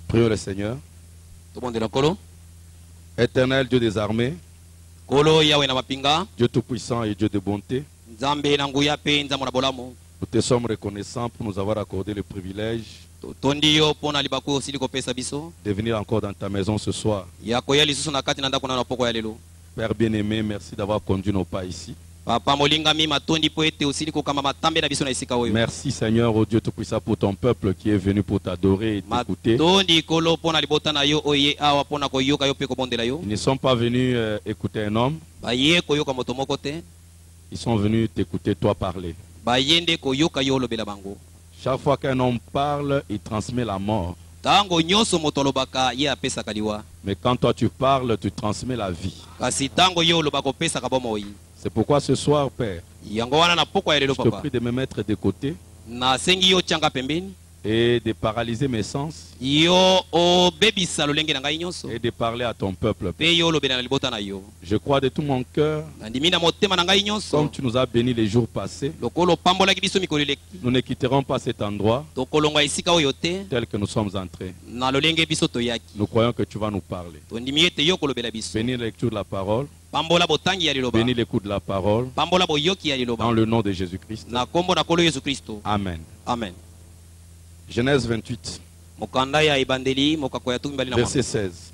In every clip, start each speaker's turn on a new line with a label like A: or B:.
A: Prions le Seigneur. Éternel Dieu des armées, Dieu tout-puissant et Dieu de bonté, nous te sommes reconnaissants pour nous avoir accordé le privilège de venir encore dans ta maison ce soir. Père bien-aimé, merci d'avoir conduit nos pas ici. Merci Seigneur, oh Dieu tout-puissant, pour ton peuple qui est venu pour t'adorer et t'écouter. Ils ne sont pas venus écouter un homme. Ils sont venus t'écouter toi parler. Chaque fois qu'un homme parle, il transmet la mort. Mais quand toi tu parles, tu transmets la vie. C'est pourquoi ce soir, Père, je te prie de me mettre de côté et de paralyser mes sens et de parler à ton peuple. Je crois de tout mon cœur, comme tu nous as bénis les jours passés, nous ne quitterons pas cet endroit tel que nous sommes entrés. Nous croyons que tu vas nous parler. Bénis la lecture de la parole. Bénis l'écoute de la parole. Dans le nom de Jésus-Christ. Amen.
B: Amen.
A: Genèse 28. Verset 16.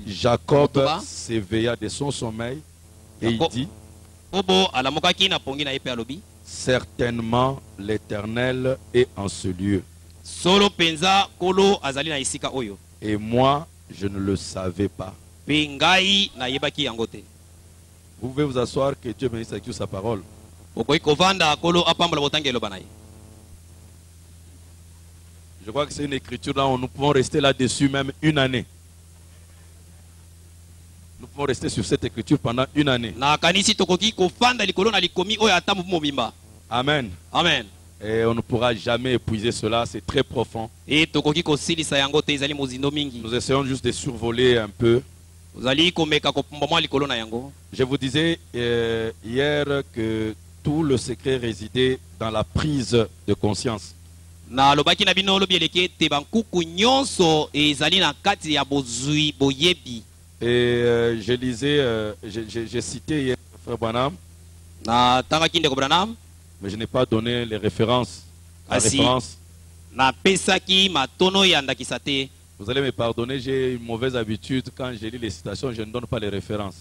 A: Jacob s'éveilla de son sommeil et il dit: certainement l'Éternel est en ce lieu. Et moi, je ne le savais pas. Vous pouvez vous asseoir, que Dieu bénisse avec sa parole. Je crois que c'est une écriture là où nous pouvons rester là-dessus même une année. Nous pouvons rester sur cette écriture pendant une année. Amen.
B: Amen.
A: Et on ne pourra jamais épuiser cela, c'est très profond. Nous essayons juste de survoler un peu. Je vous disais hier que tout le secret résidait dans la prise de conscience. Et je lisais, j'ai cité hier Frère Branham, mais je n'ai pas donné les références. Vous allez me pardonner, j'ai une mauvaise habitude, quand je lis les citations, je ne donne pas les références.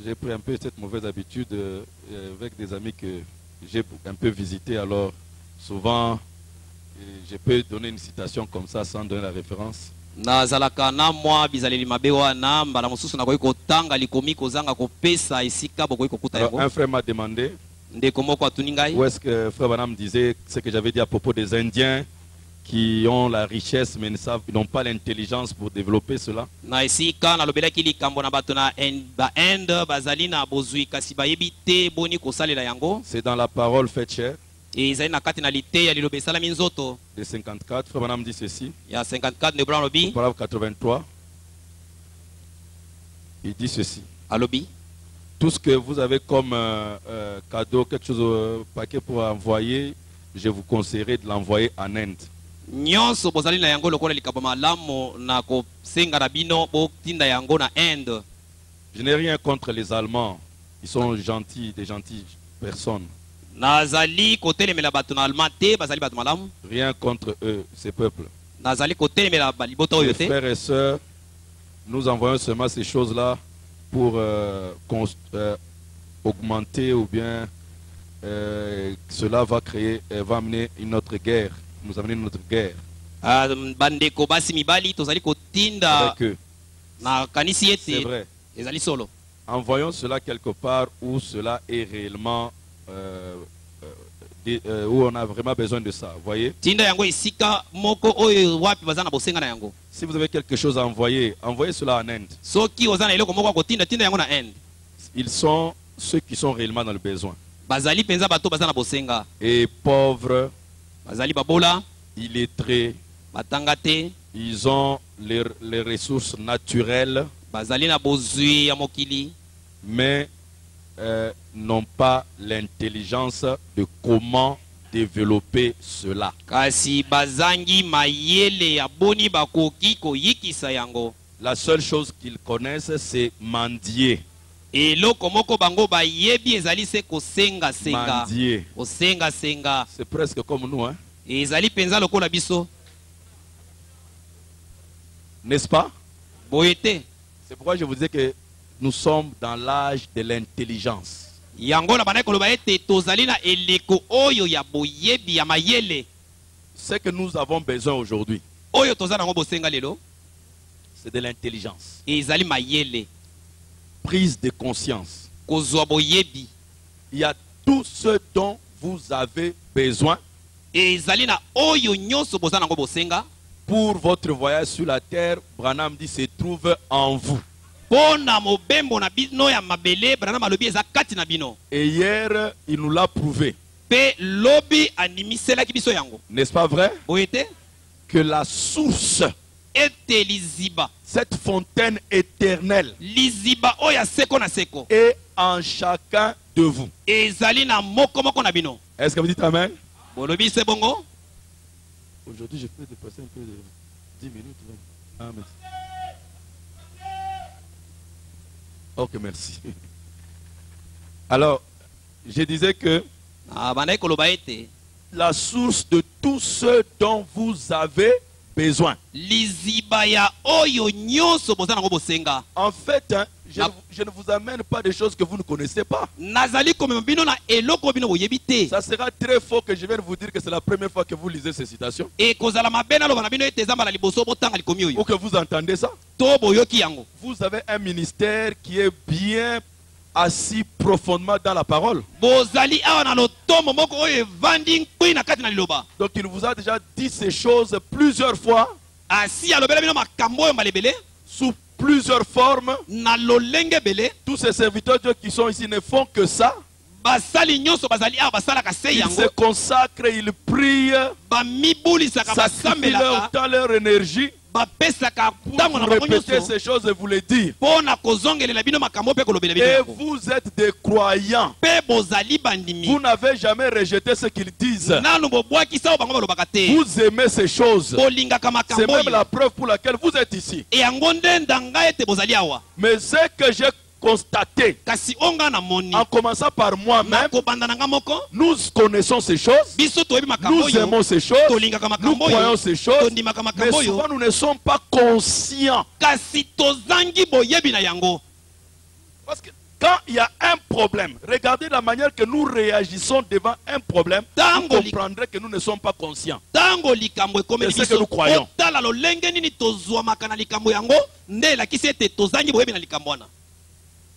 B: J'ai
A: pris un peu cette mauvaise habitude avec des amis que j'ai un peu visités, alors souvent je peux donner une citation comme ça sans donner la référence. Alors, un frère m'a demandé où est-ce que Frère Branham disait ce que j'avais dit à propos des Indiens qui ont la richesse mais ils n'ont pas l'intelligence pour développer cela. C'est dans la parole faite chair. De 54, Frère Branham dit ceci. Paragraphe 83. Il dit ceci. Tout ce que vous avez comme cadeau, quelque chose, paquet pour envoyer, je vous conseillerais de l'envoyer en Inde. Je n'ai rien contre les Allemands. Ils sont gentils, des gentilles personnes. Rien contre eux, ces peuples. Mes frères et sœurs, nous envoyons seulement ces choses-là pour augmenter ou bien cela va amener une autre guerre. Nous amener une autre guerre. Avec eux. C'est vrai. Envoyons cela quelque part où cela est réellement où on a vraiment besoin de ça. Voyez? Si vous avez quelque chose à envoyer, envoyez cela en Inde. Ils sont ceux qui sont réellement dans le besoin. Et pauvres, illettrés, ils ont les ressources naturelles, mais n'ont pas l'intelligence de comment développer cela. La seule chose qu'ils connaissent, c'est mendier. Mendier. C'est presque comme nous, hein? N'est-ce pas? C'est pourquoi je vous dis que nous sommes dans l'âge de l'intelligence. Ce que nous avons besoin aujourd'hui, c'est de l'intelligence. Prise de conscience. Il y a tout ce dont vous avez besoin pour votre voyage sur la terre. Branham dit se trouve en vous. Et hier, il nous l'a prouvé. N'est-ce pas vrai? Que la source, cette fontaine éternelle, est en chacun de vous. Est-ce que vous dites Amen? Aujourd'hui, je peux dépasser un peu de 10 minutes. Amen. Ok, merci. Alors, je disais que la source de tout ce dont vous avez besoin. En fait, hein, je ne vous amène pas des choses que vous ne connaissez pas. Ça sera très faux que je vienne vous dire que c'est la première fois que vous lisez ces citations. Ou que vous entendez ça. Vous avez un ministère qui est bien assis profondément dans la parole. Donc il vous a déjà dit ces choses plusieurs fois, sous plusieurs formes. Tous ces serviteurs qui sont ici ne font que ça. Ils se consacrent, ils prient, sacrifient leur temps, leur énergie pour répéter ces choses et vous les dire. Et vous êtes des croyants. Vous n'avez jamais rejeté ce qu'ils disent. Vous aimez ces choses. C'est même la preuve pour laquelle vous êtes ici. Mais ce que j'ai constaté, en commençant par moi-même, nous connaissons ces choses, nous aimons ces choses, nous croyons ces choses, mais souvent nous ne sommes pas conscients. Parce que quand il y a un problème, regardez la manière que nous réagissons devant un problème, vous comprendrez que nous ne sommes pas conscients de ce que nous croyons.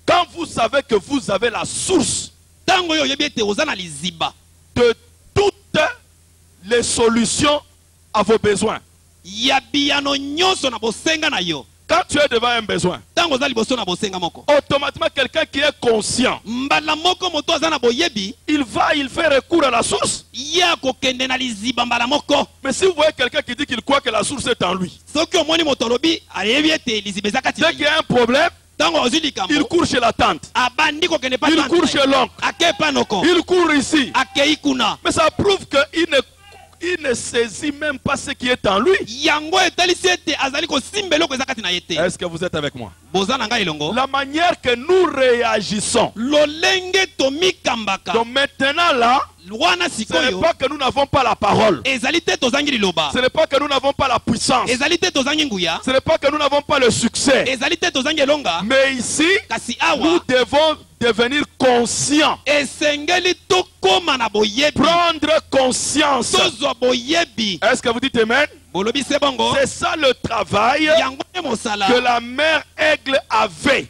A: Quand vous savez que vous avez la source de toutes les solutions à vos besoins, quand tu es devant un besoin, automatiquement quelqu'un qui est conscient, il fait recours à la source. Mais si vous voyez quelqu'un qui dit qu'il croit que la source est en lui, dès qu'il y a un problème, il court chez la tante, il court chez l'oncle, il court ici. Mais ça prouve qu'il ne saisit même pas ce qui est en lui. Est-ce que vous êtes avec moi? La manière que nous réagissons. Donc maintenant là, ce n'est pas que nous n'avons pas la parole. Ce n'est pas que nous n'avons pas la puissance. Ce n'est pas que nous n'avons pas le succès. Mais ici, nous devons devenir conscients. Prendre conscience. Est-ce que vous dites Amen? C'est ça le travail que la mère aigle avait.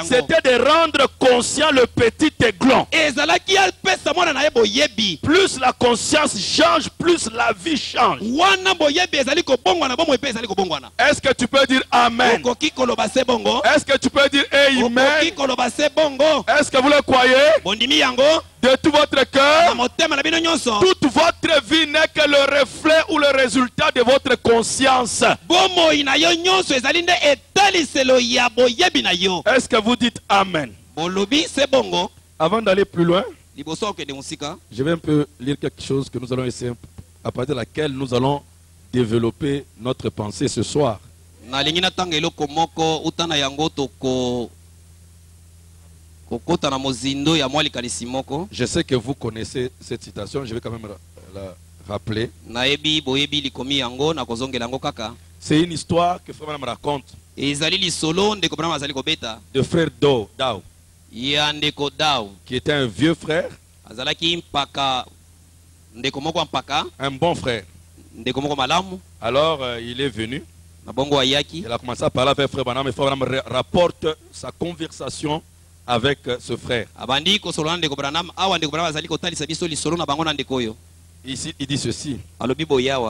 A: C'était de rendre conscient le petit aiglon. Plus la conscience change, plus la vie change. Est-ce que tu peux dire Amen? Est-ce que tu peux dire Amen? Est-ce que vous le croyez? de tout votre cœur, toute votre vie n'est que le reflet ou le résultat de votre conscience. Est-ce que vous dites Amen? Avant d'aller plus loin, je vais un peu lire quelque chose que nous allons essayer, à partir de laquelle nous allons développer notre pensée ce soir. Je sais que vous connaissez cette citation, je vais quand même la rappeler. C'est une histoire que Frère me raconte de frère Dao, qui était un vieux frère, un bon frère. Alors il est venu, il a commencé à parler avec Frère Branham, et Frère Branham rapporte sa conversation avec ce frère. Ici, il dit ceci.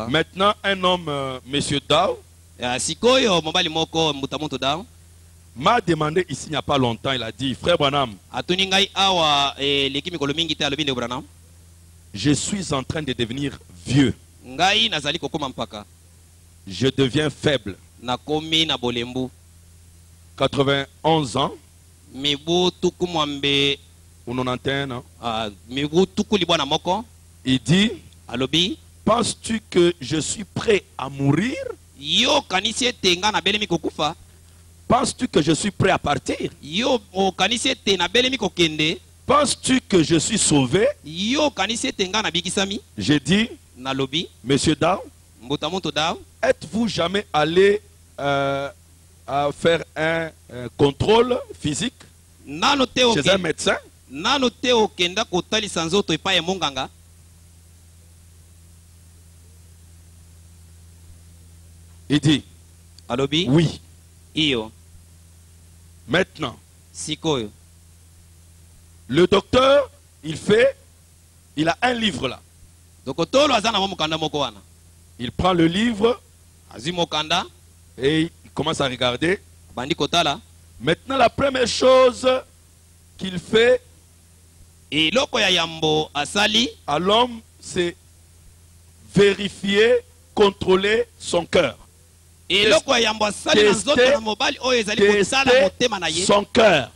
A: Maintenant, un homme, Monsieur Dao, m'a demandé ici il n'y a pas longtemps, il a dit, Frère Branham, je suis en train de devenir vieux. Je deviens faible. 91 ans. Ou 91 ans. Il dit, penses-tu que je suis prêt à mourir? Penses-tu que je suis prêt à partir? Penses-tu que je suis sauvé? J'ai dit, Monsieur Dao, êtes-vous jamais allé à faire un contrôle physique chez un médecin? Il dit, oui. Maintenant, le docteur, il a un livre là. Il prend le livre et il commence à regarder. Maintenant, la première chose qu'il fait à l'homme, c'est vérifier, contrôler son cœur. Tester son cœur.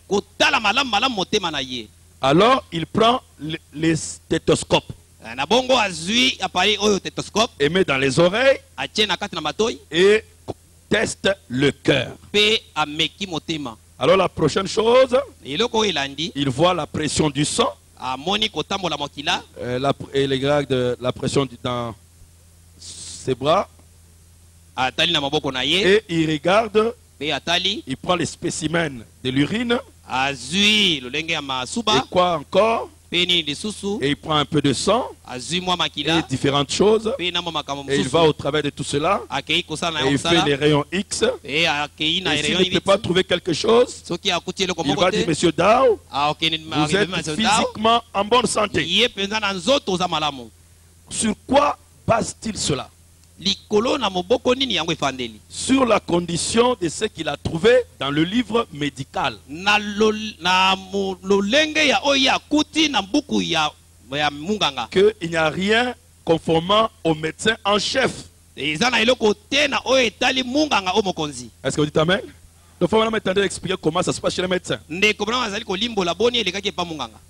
A: Alors, il prend les stéthoscopes et met dans les oreilles et teste le cœur. Alors, la prochaine chose, il voit la pression du sang et les grades de la pression dans ses bras. Et il regarde, il prend les spécimens de l'urine. Et quoi encore? Et il prend un peu de sang et différentes choses. Et il va au travers de tout cela. Et il fait les rayons X. Et s'il ne peut pas trouver quelque chose, il va dire, Monsieur Dao, vous êtes physiquement en bonne santé. Sur quoi base-t-il cela? Sur la condition de ce qu'il a trouvé dans le livre médical. Qu'il n'y a rien conformément au médecin en chef. Est-ce que vous dites Amen? Le frère m'a tenté d'expliquer comment ça se passe chez les médecins.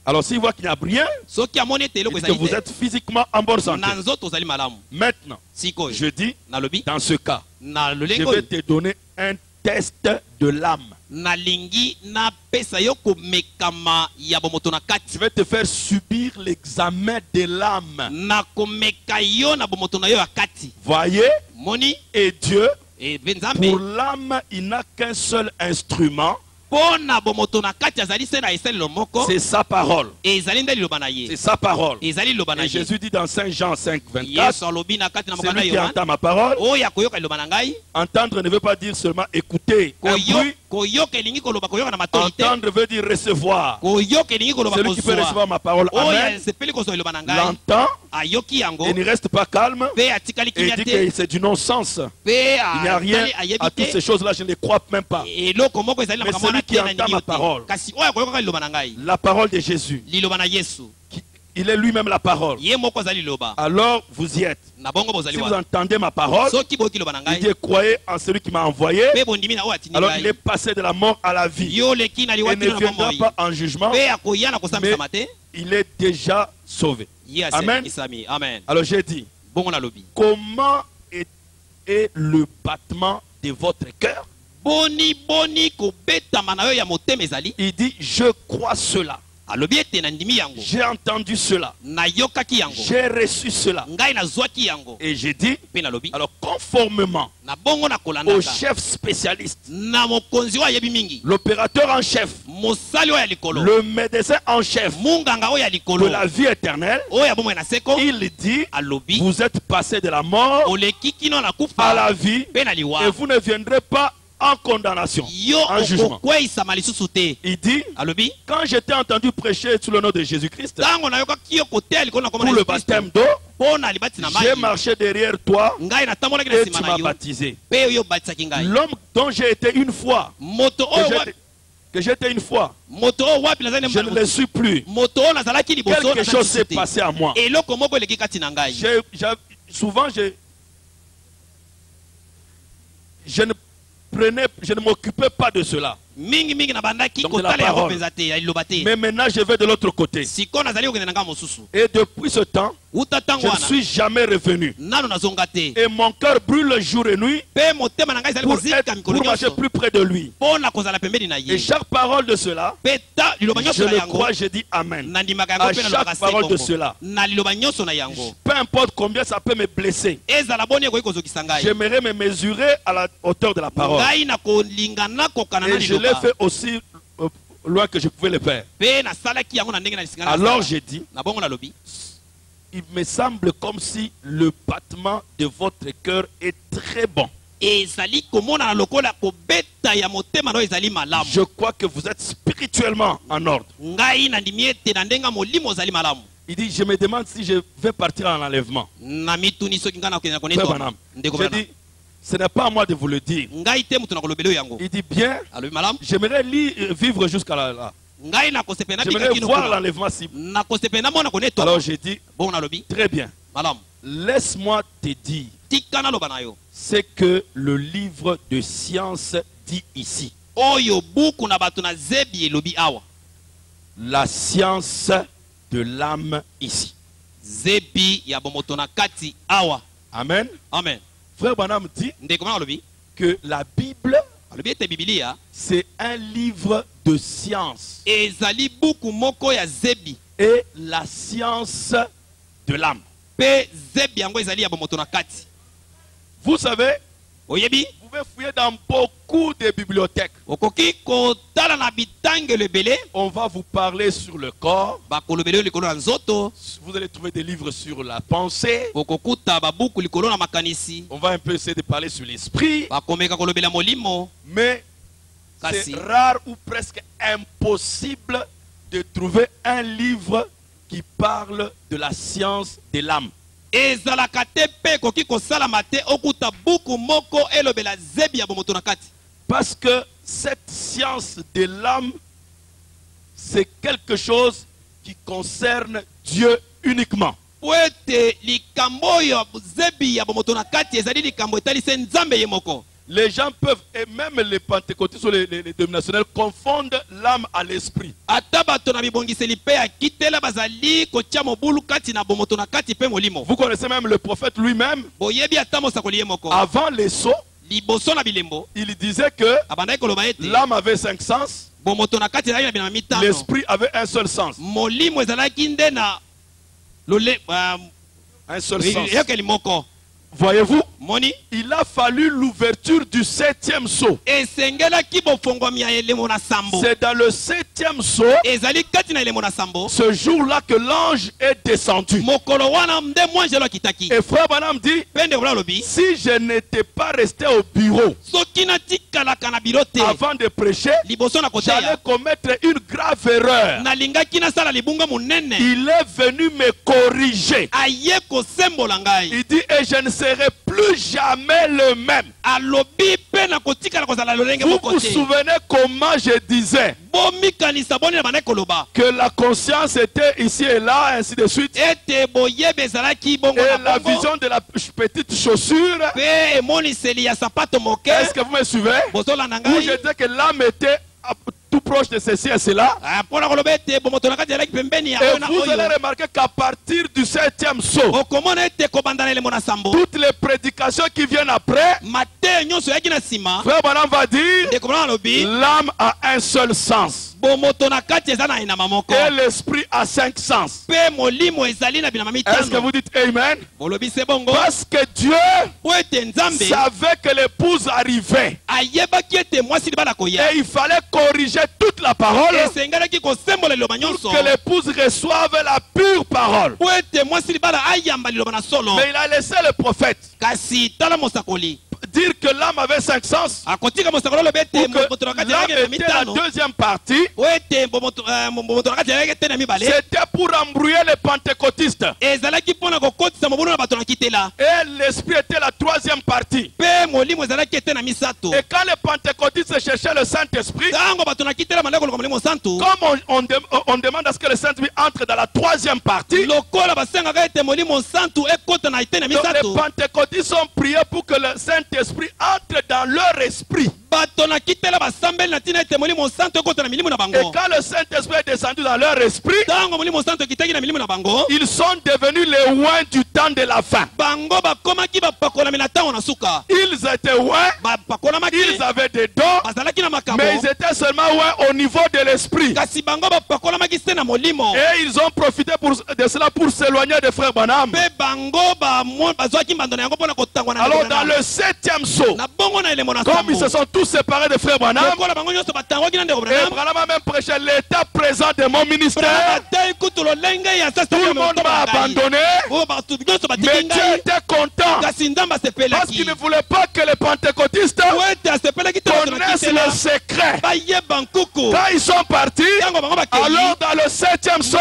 A: Alors s'il voit qu'il n'y a rien, il dit que vous êtes physiquement en bonne santé. Maintenant, je dis, dans ce cas, je vais te donner un test de l'âme. Je vais te faire subir l'examen de l'âme. Voyez, et Dieu, pour l'âme, il n'a qu'un seul instrument. C'est sa parole. C'est sa parole. Et Jésus dit dans Saint Jean 5, 24, celui qui entend ma parole, entendre ne veut pas dire seulement écouter un bruit, Entendre veut dire recevoir. Celui qui peut recevoir ma parole, amen, l'entend et ne reste pas calme et dit que c'est du non-sens. Il n'y a rien à toutes ces choses-là, je ne les crois même pas. Mais celui qui entend ma parole, la parole de Jésus, il est lui-même la parole. Alors vous y êtes. Si vous entendez ma parole, il dit croyez en celui qui m'a envoyé. Alors il est passé de la mort à la vie. Et ne viendra pas en jugement, mais il est déjà sauvé. Amen. Alors j'ai dit, comment est le battement de votre cœur? Il dit, je crois cela. J'ai entendu cela. J'ai reçu cela. Et j'ai dit, alors conformément au chef spécialiste, l'opérateur en chef, le médecin en chef de la vie éternelle, il dit, vous êtes passé de la mort à la vie et vous ne viendrez pas en condamnation, en jugement. Il dit, quand j'étais entendu prêcher sous le nom de Jésus-Christ, pour le baptême d'eau, j'ai marché derrière toi et tu m'as baptisé. L'homme dont j'ai été une fois, que j'étais une fois, je ne le suis plus. Quelque chose s'est passé à moi. Souvent, je ne m'occupais pas de cela. Donc de la parole. Mais maintenant je vais de l'autre côté. Et depuis ce temps, je ne suis jamais revenu. Et mon cœur brûle jour et nuit pour marcher plus près de lui. Et chaque parole de cela, je le crois, je dis amen. À chaque parole de cela, peu importe combien ça peut me blesser, j'aimerais me mesurer à la hauteur de la parole. Et je l'ai fait aussi loin que je pouvais le faire. Alors j'ai dit, il me semble comme si le battement de votre cœur est très bon. Je crois que vous êtes spirituellement en ordre. Il dit, je me demande si je vais partir en enlèvement. J'ai dit, ce n'est pas à moi de vous le dire. Il dit bien, j'aimerais vivre jusqu'à là. J'aimerais voir l'enlèvement si. Alors j'ai dit, très bien. Laisse-moi te dire ce que le livre de science dit ici. La science de l'âme ici. Amen.
B: Amen.
A: Frère Branham dit que la Bible, c'est un livre de science. Et la science de l'âme. Vous savez, vous pouvez fouiller dans beaucoup de bibliothèques. On va vous parler sur le corps. Vous allez trouver des livres sur la pensée. On va un peu essayer de parler sur l'esprit. Mais c'est rare ou presque impossible de trouver un livre qui parle de la science de l'âme. Parce que cette science de l'âme, c'est quelque chose qui concerne Dieu uniquement. Les gens peuvent, et même les pentecôtistes ou les dénominationnels, confondent l'âme à l'esprit. Vous connaissez même le prophète lui-même. Avant les sauts, il disait que l'âme avait 5 sens, l'esprit avait un seul sens. Un seul sens. Voyez-vous? il a fallu l'ouverture du 7e sceau. C'est dans le 7e sceau, ce jour-là, que l'ange est descendu. Et frère Branham dit, si je n'étais pas resté au bureau avant de prêcher, j'allais commettre une grave erreur. Il est venu me corriger. Il dit, et je ne serai plus jamais le même. Vous vous souvenez comment je disais que la conscience était ici et là, ainsi de suite. Et la vision de la petite chaussure. Est-ce que vous me suivez? Où je disais que l'âme était tout proche de ceci et cela. Et vous allez remarquer qu'à partir du 7e sceau, toutes les prédications qui viennent après, frère Branham va dire, l'âme a un seul sens. Et l'esprit a 5 sens. Est-ce que vous dites Amen? Parce que Dieu savait que l'épouse arrivait. Et il fallait corriger toute la parole pour que l'épouse reçoive la pure parole. Mais il a laissé le prophète dire que l'âme avait 5 sens, ou que l'âme était la deuxième partie. C'était pour embrouiller les pentecôtistes. Et l'esprit était la troisième partie. Et quand les pentecôtistes cherchaient le Saint-Esprit, comme on demande à ce que le Saint-Esprit entre dans la troisième partie, donc les pentecôtistes ont prié pour que le Saint-Esprit entre dans leur esprit. Et quand le Saint-Esprit est descendu dans leur esprit, ils sont devenus les oints du temps de la fin. Ils étaient oints, ils avaient des dons, mais ils étaient seulement oints au niveau de l'esprit. Et ils ont profité de cela pour s'éloigner de frère Branham. Alors dans le 7e sceau, comme ils se sont tous séparés de frère Branham, et Branham a même prêché l'état présent de mon ministère. Tout le monde m'a abandonné, mais Dieu était content parce qu'il ne voulait pas que les pentecôtistes connaissent le secret. Quand ils sont partis, alors dans le 7e sceau,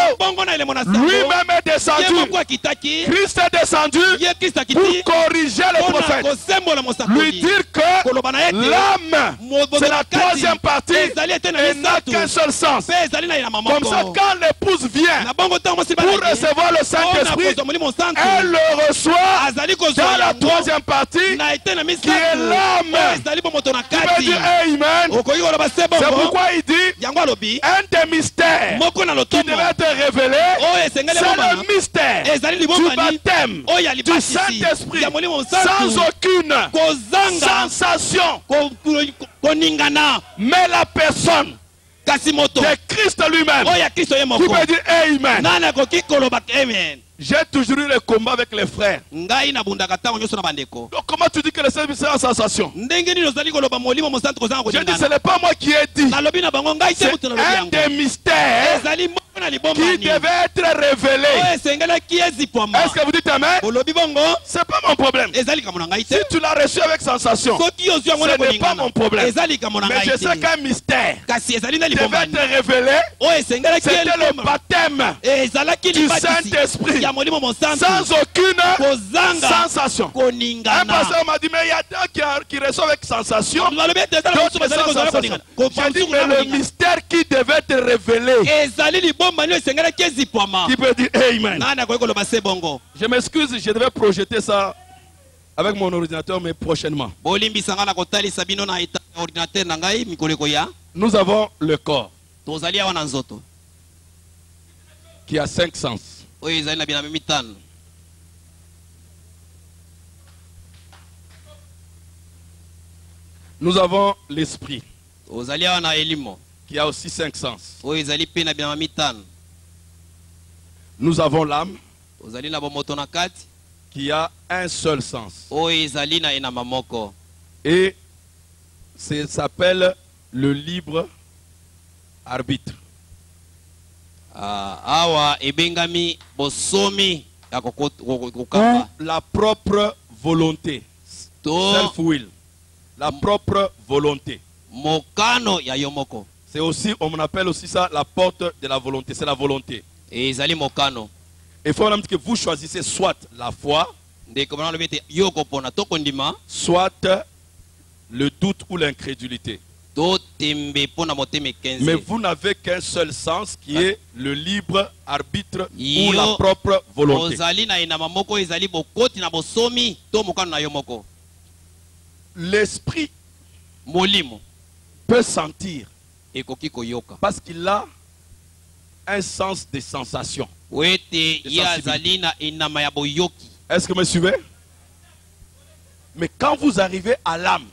A: lui-même est descendu. Christ est descendu pour corriger le prophète, lui dire que l'âme, c'est la troisième partie et n'a qu'un seul sens. Comme ça, quand l'épouse vient pour recevoir le Saint-Esprit, elle le reçoit dans la troisième partie qui est l'âme. Tu peux dire Amen. C'est pourquoi il dit un des mystères qui devait être révélé, c'est le mystère du baptême du Saint-Esprit sans aucune sensation, mais la personne de Christ lui-même. Tu peux dire Amen. J'ai toujours eu le combat avec les frères. Donc comment tu dis que le Saint-Esprit c'est en sensation? Je dis ce n'est pas moi qui ai dit. C'est un des mystères qui devait être révélé. Est-ce que vous dites Amen? C'est pas mon problème. Si tu l'as reçu avec sensation, ce n'est pas mon problème. Mais je sais qu'un mystère devait être révélé. C'était le baptême du Saint-Esprit sans aucune sensation. Un pasteur m'a dit, mais il y a des qui reçoivent avec sensation, d'autres sans sensation. J'ai dit, mais le mystère qui devait être révélé, qui peut dire Amen. Je m'excuse, je devais projeter ça avec mon ordinateur, mais prochainement. Nous avons le corps qui a 5 sens. Nous avons l'esprit qui a aussi 5 sens. Nous avons l'âme qui a un seul sens. Et ça s'appelle le libre arbitre. La propre volonté. Self-will. La propre volonté. C'est aussi, on appelle aussi ça la porte de la volonté. C'est la volonté. Et il faut que vous choisissez soit la foi, soit le doute ou l'incrédulité. Mais vous n'avez qu'un seul sens qui est le libre arbitre ou la propre volonté. L'esprit peut sentir parce qu'il a un sens de sensation. Est-ce que vous me suivez? Mais quand vous arrivez à l'âme,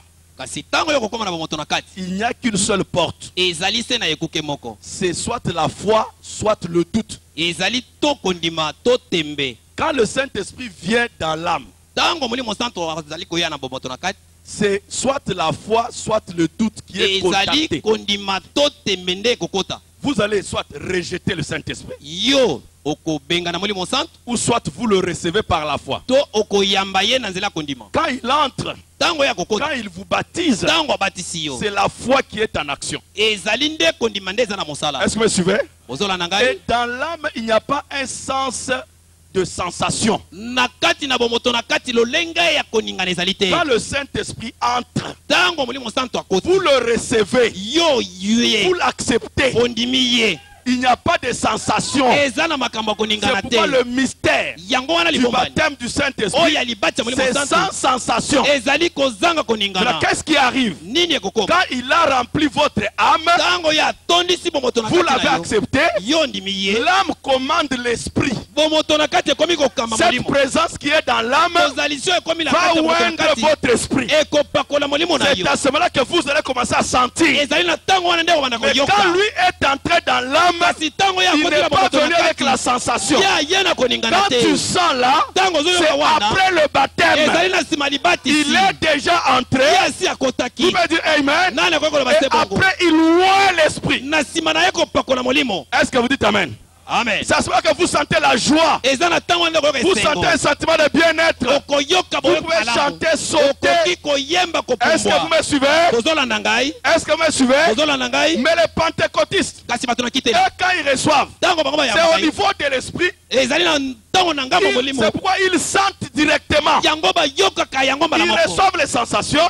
A: il n'y a qu'une seule porte. C'est soit la foi, soit le doute. Quand le Saint-Esprit vient dans l'âme, c'est soit la foi, soit le doute qui est contacté. Vous allez soit rejeter le Saint-Esprit, ou soit vous le recevez par la foi. Quand il entre, quand il vous baptise, c'est la foi qui est en action. Est-ce que vous me suivez? Et dans l'âme, il n'y a pas un sens de sensation. Quand le Saint-Esprit entre, vous le recevez, vous l'acceptez. Il n'y a pas de sensation. C'est pourquoi le mystère du baptême du Saint-Esprit, c'est sans sensation. Qu'est-ce qui arrive? Quand il a rempli votre âme, vous l'avez accepté, l'âme commande l'esprit. Cette présence qui est dans l'âme va oindre votre esprit. C'est à ce moment-là que vous allez commencer à sentir. Mais quand lui est entré dans l'âme, il n'est pas venu avec la sensation. Quand tu sens là, c'est après le baptême. Il est déjà entré. Vous me dites Amen. Et après il oint l'esprit. Est-ce que vous dites Amen? Amen. C'est à ce moment que vous sentez la joie. Vous sentez un sentiment de bien-être. Vous pouvez chanter, sauter. Est-ce que vous me suivez? Est-ce que vous me suivez? Mais les pentecôtistes, et quand ils reçoivent, c'est au niveau de l'esprit. C'est pourquoi ils sentent directement. Ils reçoivent les sensations.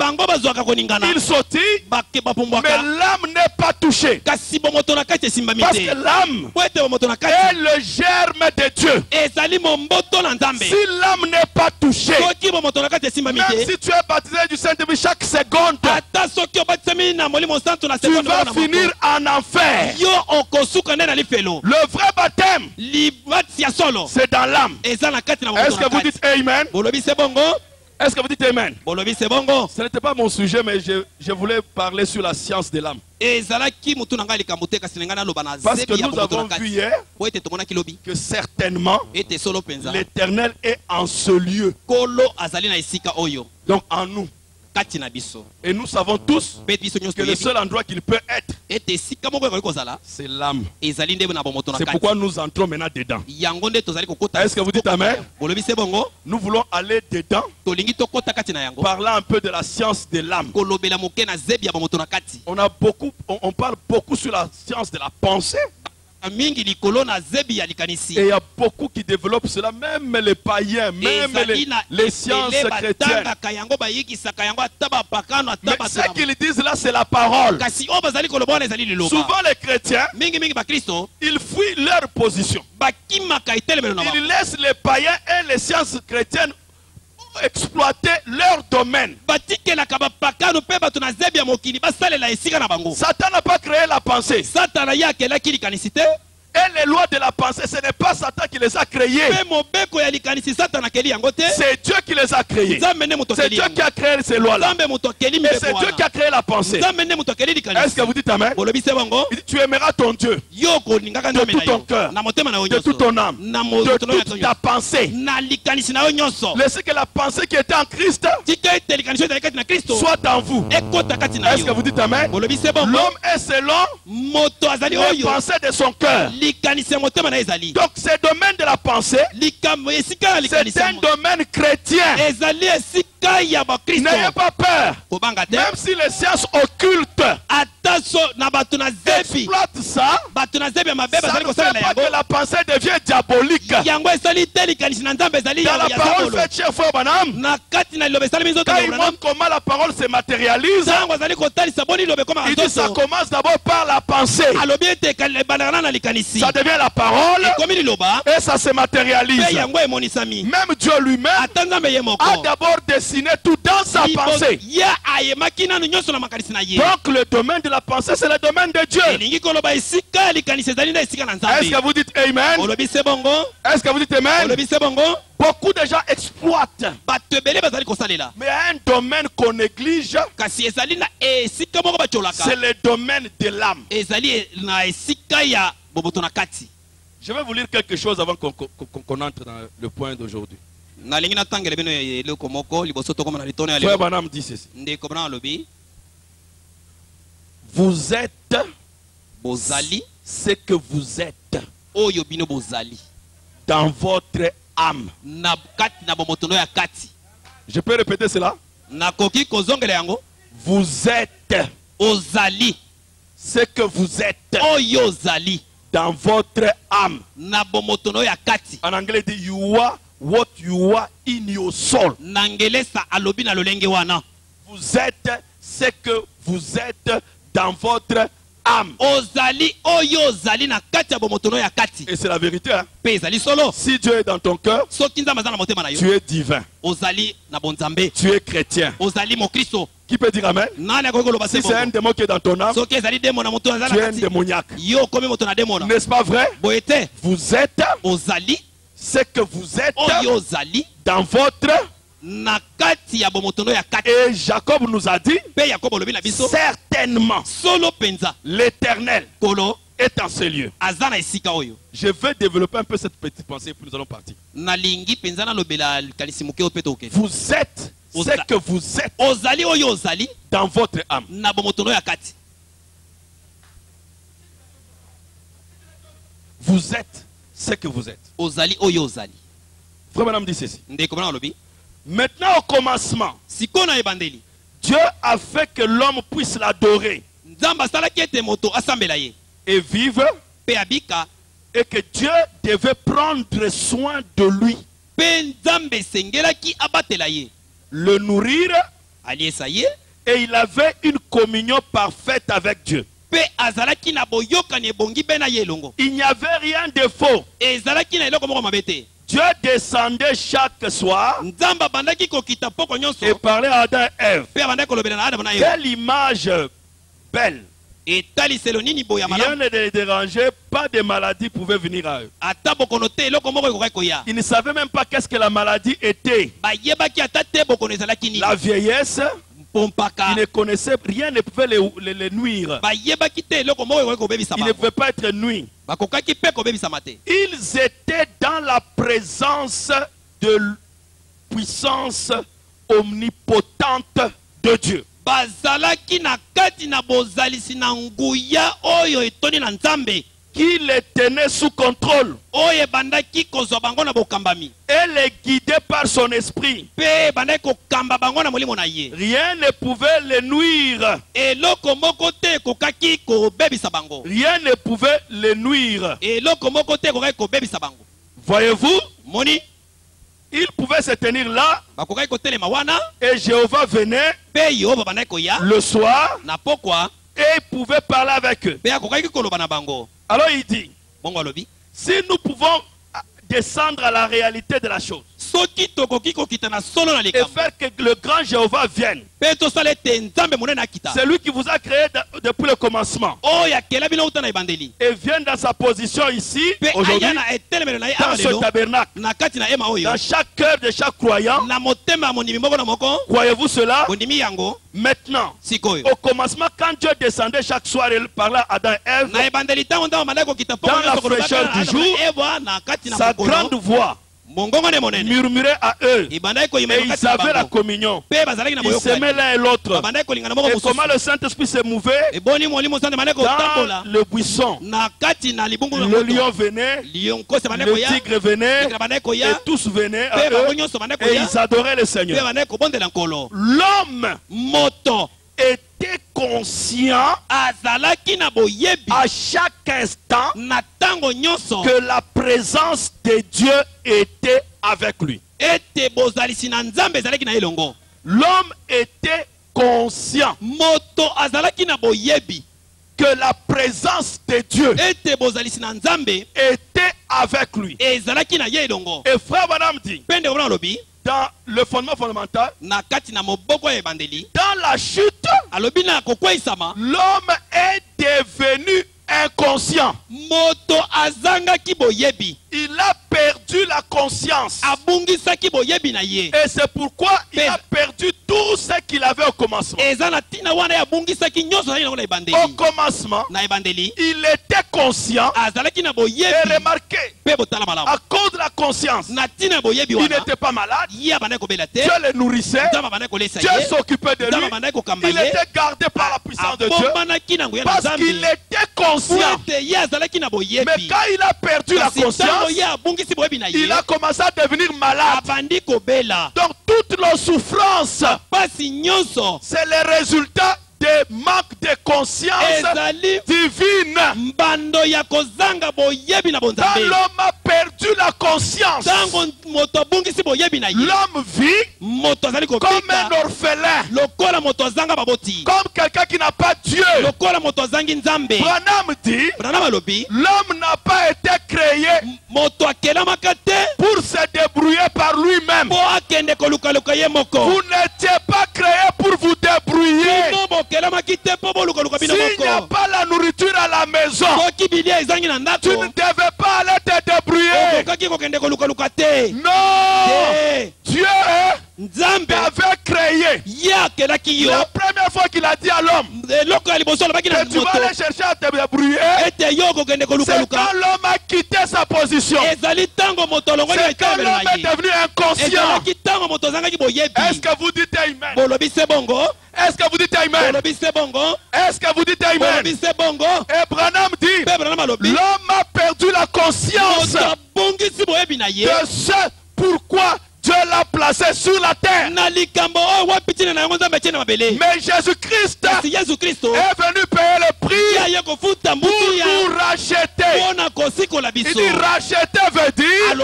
A: Ils sautillent. Mais l'âme n'est pas touchée. Parce que l'âme est le germe de Dieu. Si l'âme n'est pas touchée, même si tu es baptisé du Saint-Esprit chaque seconde, tu vas finir en enfer. Le vrai baptême, c'est dans l'âme. Est-ce que vous dites Amen? Est-ce que vous dites Amen? Ce n'était pas mon sujet, mais je voulais parler sur la science de l'âme. Parce que nous avons vu hier que certainement l'Éternel est en ce lieu. Donc en nous. Et nous savons tous que le seul endroit qu'il peut être, c'est l'âme. C'est pourquoi nous entrons maintenant dedans. Est-ce que vous dites Amen? Nous voulons aller dedans, parlant un peu de la science de l'âme. On parle beaucoup sur la science de la pensée. Et il y a beaucoup qui développent cela, même les païens, même les sciences chrétiennes. Mais ce qu'ils disent là, c'est la parole. Souvent les chrétiens, ils fuient leur position. Ils laissent les païens et les sciences chrétiennes exploiter leur domaine. Satan n'a pas créé la pensée. Et les lois de la pensée, ce n'est pas
B: pas Satan qui les a créés. C'est Dieu qui les a créés. C'est Dieu qui a créé ces lois-là. Et c'est Dieu qui a créé la pensée. Est-ce que vous dites amen? Il dit, tu aimeras ton Dieu de tout ton cœur, de toute ton âme, de toute ta pensée. Laissez que la pensée qui était en Christ soit en vous. Est-ce que vous dites amen? L'homme est selon les pensées de son cœur. Donc ce domaine de la pensée, c'est un domaine chrétien. N'ayez pas peur. Même si les sciences occultes exploitent ça, ça ne fait pas que la pensée devient diabolique. Dans la parole faite chez Frère Branham, quand il montre comment la parole se matérialise, il dit ça commence d'abord par la pensée. Ça devient la parole et ça se matérialise. Même Dieu lui-même a d'abord dessiné tout dans sa pensée. Donc le domaine de la pensée, c'est le domaine de Dieu. Est-ce que vous dites amen? Est-ce que vous dites amen? Beaucoup de gens exploitent. Mais un domaine qu'on néglige, c'est le domaine de l'âme. Je vais vous lire quelque chose avant qu'on entre dans le point d'aujourd'hui. Frère Branham dit ceci. Vous êtes ce que vous êtes dans votre âme. Je peux répéter cela? Vous êtes ce que vous êtes dans votre âme. En anglais, il dit you are what you are in your soul. Vous êtes ce que vous êtes dans votre âme. Et c'est la vérité. Hein? Si Dieu est dans ton cœur, tu es divin. Tu es chrétien. Qui peut dire amen? Si c'est un démon qui est dans ton âme, tu es un démoniaque. N'est-ce pas vrai? Vous êtes ce que vous êtes dans votre âme. Et Jacob nous a dit, certainement, l'Éternel est en ce lieu. Je vais développer un peu cette petite pensée, puis nous allons partir. Vous êtes ce que vous êtes dans votre âme. Vous êtes ce que vous êtes. Frère Madame dit ceci. Maintenant au commencement, Dieu a fait que l'homme puisse l'adorer et vivre, et que Dieu devait prendre soin de lui, le nourrir, et il avait une communion parfaite avec Dieu. Il n'y avait rien de faux. Dieu descendait chaque soir et parlait à Adam et Ève. Quelle image belle. Rien ne les dérangeait, pas de maladie pouvait venir à eux. Ils ne savaient même pas qu'est-ce que la maladie était. La vieillesse, ils ne connaissaient rien, ne pouvait les nuire. Ils ne pouvaient pas être nuits. Ils étaient dans la présence de puissance omnipotente de Dieu. Qui les tenait sous contrôle et les guidait par son esprit. Rien ne pouvait les nuire. Rien ne pouvait les nuire. Voyez-vous, il pouvait se tenir là et Jéhovah venait le soir et il pouvait parler avec eux. Alors il dit, si nous pouvons descendre à la réalité de la chose, et faire que le grand Jéhovah vienne. C'est lui qui vous a créé depuis le commencement. Et vient dans sa position ici, aujourd'hui, dans ce tabernacle. Dans chaque cœur de chaque croyant. Croyez-vous cela? Maintenant, au commencement, quand Dieu descendait chaque soir et parlait à Adam et Ève, dans la fraîcheur du jour, sa grande voix murmurait à eux, et ils avaient la communion. Ils s'aimaient l'un et l'autre. Et comment le Saint-Esprit se mouvait dans le buisson. Le lion venait, le tigre venait, et tous venaient à eux, et ils adoraient le Seigneur. L'homme était conscient à chaque instant que la présence de Dieu était avec lui. L'homme était conscient que la présence de Dieu était avec lui. Et frère Madame dit, dans le fondement fondamental, dans la chute, l'homme est devenu inconscient. Il a perdu la conscience. Et c'est pourquoi il a perdu tout ce qu'il avait au commencement. Au commencement, il était conscient. Et remarquez, à cause de la conscience, il n'était pas malade. Dieu le nourrissait. Dieu s'occupait de lui. Il était gardé par la puissance de Dieu. Parce qu'il était conscient. Mais quand il a perdu la conscience, il a commencé à devenir malade. Donc toutes nos souffrances, c'est le résultat des manques de conscience divine. Quand l'homme a perdu la conscience, l'homme vit comme un orphelin, comme quelqu'un qui n'a pas Dieu. Branham dit, l'homme n'a pas été créé pour se débrouiller par lui-même. Vous n'étiez pas créé pour vous débrouiller. S'il n'y a pas la nourriture à la maison, tu ne devais pas aller te débrouiller. Non, Dieu t'avait créé. La première fois qu'il a dit à l'homme que tu vas aller chercher à te débrouiller, c'est quand l'homme a quitté sa position. C'est quand l'homme est devenu inconscient. Est-ce que vous dites Amen? Est-ce que vous dites Amen? Est-ce que vous dites Amen? Et Branham dit, l'homme a perdu la conscience de ce pourquoi Dieu l'a placé sur la terre. Mais Jésus-Christ est venu payer le prix pour nous racheter. Il dit racheter veut dire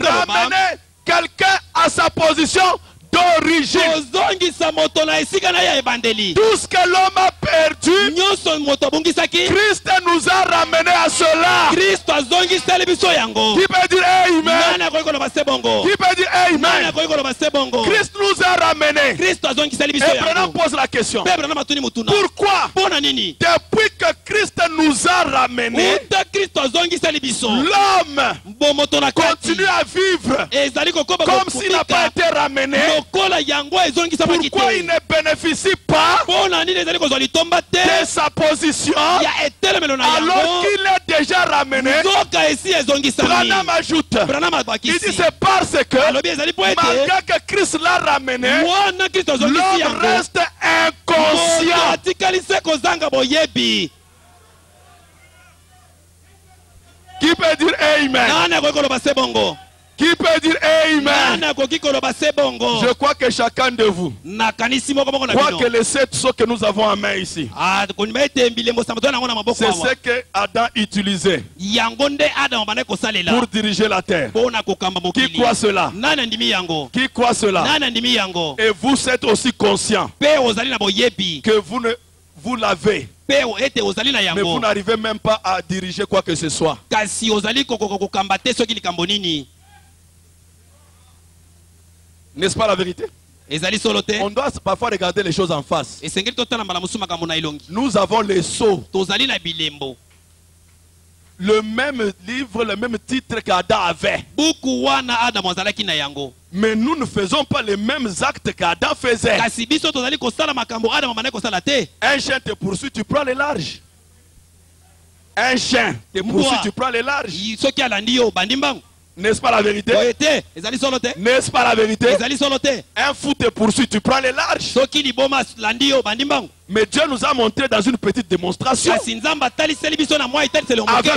B: ramener quelqu'un à sa position d'origine. Tout ce que l'homme a perdu, Christ nous a ramené à cela. Qui peut dire Amen? Qui peut dire Amen? Christ nous a ramené. Et Branham pose la question, pourquoi depuis que Christ nous a ramené, l'homme continue à vivre comme s'il n'a pas été ramené? Pourquoi il ne bénéficie pas de sa position alors qu'il est déjà ramené? Branham ajoute, il dit c'est parce que malgré que Christ l'a ramené, l'homme reste inconscient. Qui peut dire Amen? Qui peut dire Amen? Je crois que chacun de vous croit que les 7 seaux que nous avons en main ici, c'est ce que Adam utilisait pour diriger la terre. Qui croit cela? Qui croit cela? Et vous êtes aussi conscient que vous l'avez, mais vous n'arrivez même pas à diriger quoi que ce soit. N'est-ce pas la vérité? On doit parfois regarder les choses en face. Nous avons les sceaux. Le même livre, le même titre qu'Adam avait. Mais nous ne faisons pas les mêmes actes qu'Adam faisait. Un chien te poursuit, tu prends les larges. Un chien te poursuit, tu prends les larges. N'est-ce pas la vérité? N'est-ce pas la vérité? Un fou te poursuit, tu prends les larges. Mais Dieu nous a montré dans une petite démonstration avec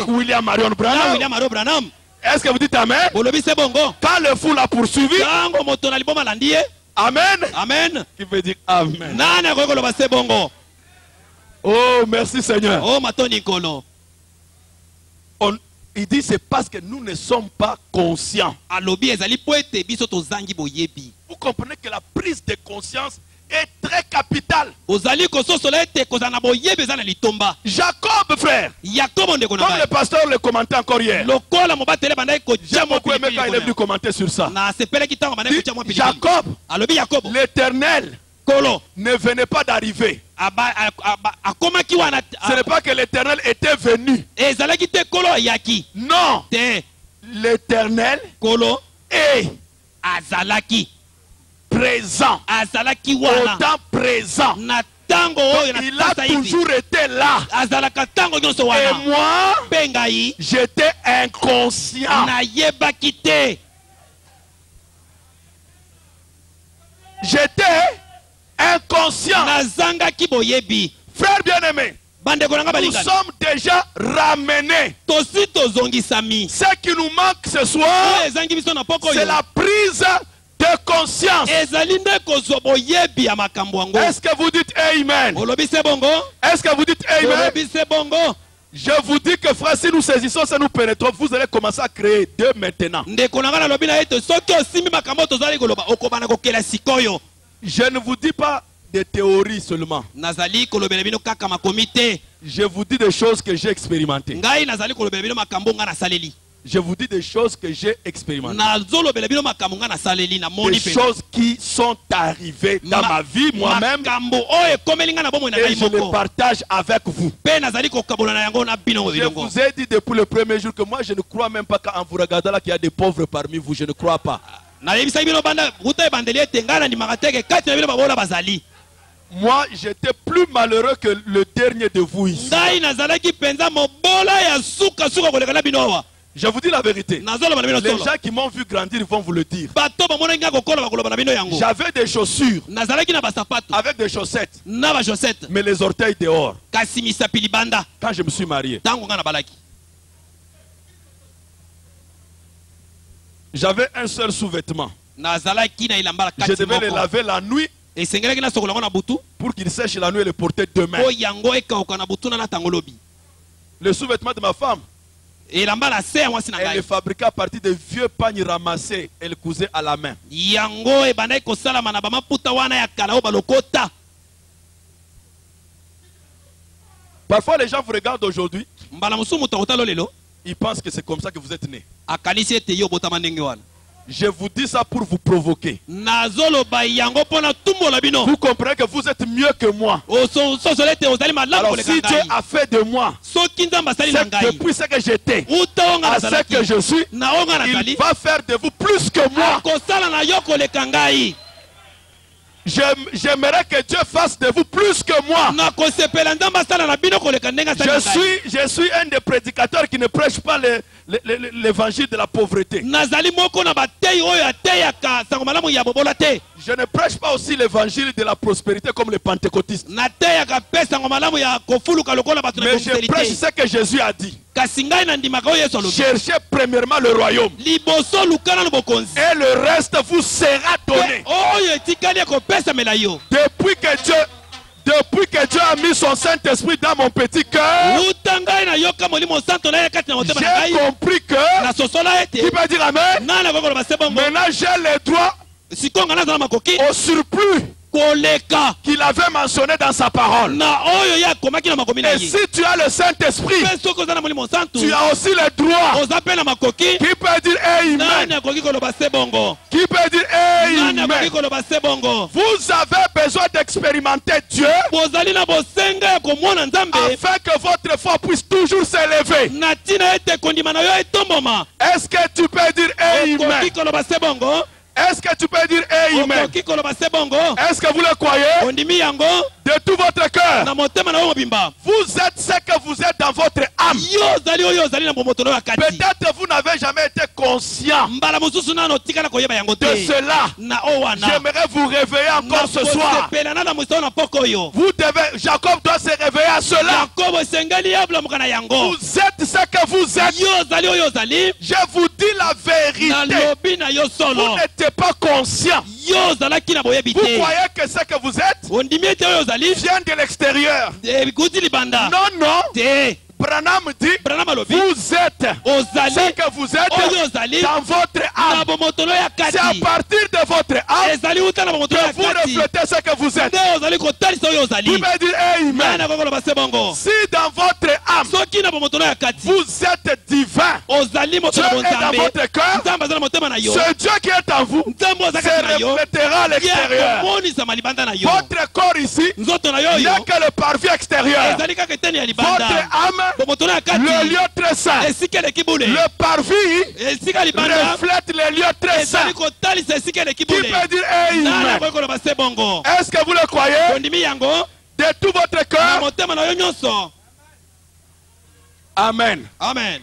B: William Marion Branham. Est-ce que vous dites Amen? Quand le fou l'a poursuivi, Amen. Amen. Qui veut dire Amen. Oh, merci Seigneur. Il dit c'est parce que nous ne sommes pas conscients. Vous comprenez que la prise de conscience est très capitale. Jacob, frère, comme le pasteur le commentait encore hier, j'ai beaucoup aimé quand il est venu commenter sur ça. Jacob, l'Éternel ne venait pas d'arriver. Ce n'est pas que l'Éternel était venu. Non. L'Éternel est présent. Au temps présent. Donc, il a toujours été là. Et moi, j'étais inconscient. J'étais inconscient. Frère bien-aimé, nous sommes déjà ramenés. Ce qui nous manque ce soir, c'est la prise de conscience. Est-ce que vous dites Amen? Est-ce que vous dites Amen? Je vous dis que frère, si nous saisissons, si nous pénétrons, vous allez commencer à créer dès maintenant. Je ne vous dis pas des théories seulement. Je vous dis des choses que j'ai expérimentées. Je vous dis des choses que j'ai expérimentées. Des choses qui sont arrivées dans ma vie moi-même. Et je les partage avec vous. Je vous ai dit depuis le premier jour que moi je ne crois même pas qu'en vous regardant là qu'il y a des pauvres parmi vous. Je ne crois pas. Moi, j'étais plus malheureux que le dernier de vous ici. Je vous dis la vérité. Les gens qui m'ont vu grandir vont vous le dire. J'avais des chaussures avec des chaussettes, mais les orteils dehors. Quand je me suis marié, j'avais un seul sous-vêtement. Je devais les laver la nuit pour qu'ils sèchent la nuit et les porter demain. Le sous-vêtement de ma femme, elle les fabriquait à partir de vieux pagnes ramassés. Elle cousait à la main. Parfois les gens vous regardent aujourd'hui, ils pensent que c'est comme ça que vous êtes nés. Je vous dis ça pour vous provoquer. Vous comprenez que vous êtes mieux que moi. Alors si Dieu a fait de moi depuis ce que j'étais à ce que je suis, il va faire de vous plus que moi. J'aimerais que Dieu fasse de vous plus que moi. Je suis un des prédicateurs qui ne prêche pas l'évangile de la pauvreté. Je ne prêche pas aussi l'évangile de la prospérité comme les pentecôtistes. Mais je prêche ce que Jésus a dit. Cherchez premièrement le royaume et le reste vous sera donné. Depuis que Dieu a mis son Saint-Esprit dans mon petit cœur, j'ai compris que, qui peut dire Amen? Maintenant j'ai le droit au surplus qu'il avait mentionné dans sa parole. Et si tu as le Saint-Esprit, tu as aussi le droit. Qui peut dire Amen? Qui peut dire Amen. Vous avez besoin d'expérimenter Dieu afin que votre foi puisse toujours s'élever. Est-ce que tu peux dire Amen? Est-ce que tu peux dire Amen? Est-ce que vous le croyez? De tout votre cœur. Vous êtes ce que vous êtes dans votre âme. Peut-être vous n'avez jamais été conscient de cela. J'aimerais vous réveiller encore ce soir. Vous devez, Jacob doit se réveiller à cela. Vous êtes ce que vous êtes. Je vous dis la vérité. Vous n'êtes pas conscient. Vous croyez que ce que vous êtes vient de l'extérieur. Non, non. Branham dit, vous êtes ce que vous êtes dans votre âme. C'est à partir de votre âme que vous reflétez ce que vous êtes. Vous pouvez dire Amen. Si dans votre âme vous êtes divin, Dieu est dans votre cœur, ce Dieu qui est en vous se reflétera à l'extérieur. Votre corps ici n'est que le parvis extérieur. Votre âme, le lieu très saint. Le parvis reflète le lieu très saint. Qui peut dire Amen? Est-ce que vous le croyez? De tout votre cœur. Amen.
A: Amen.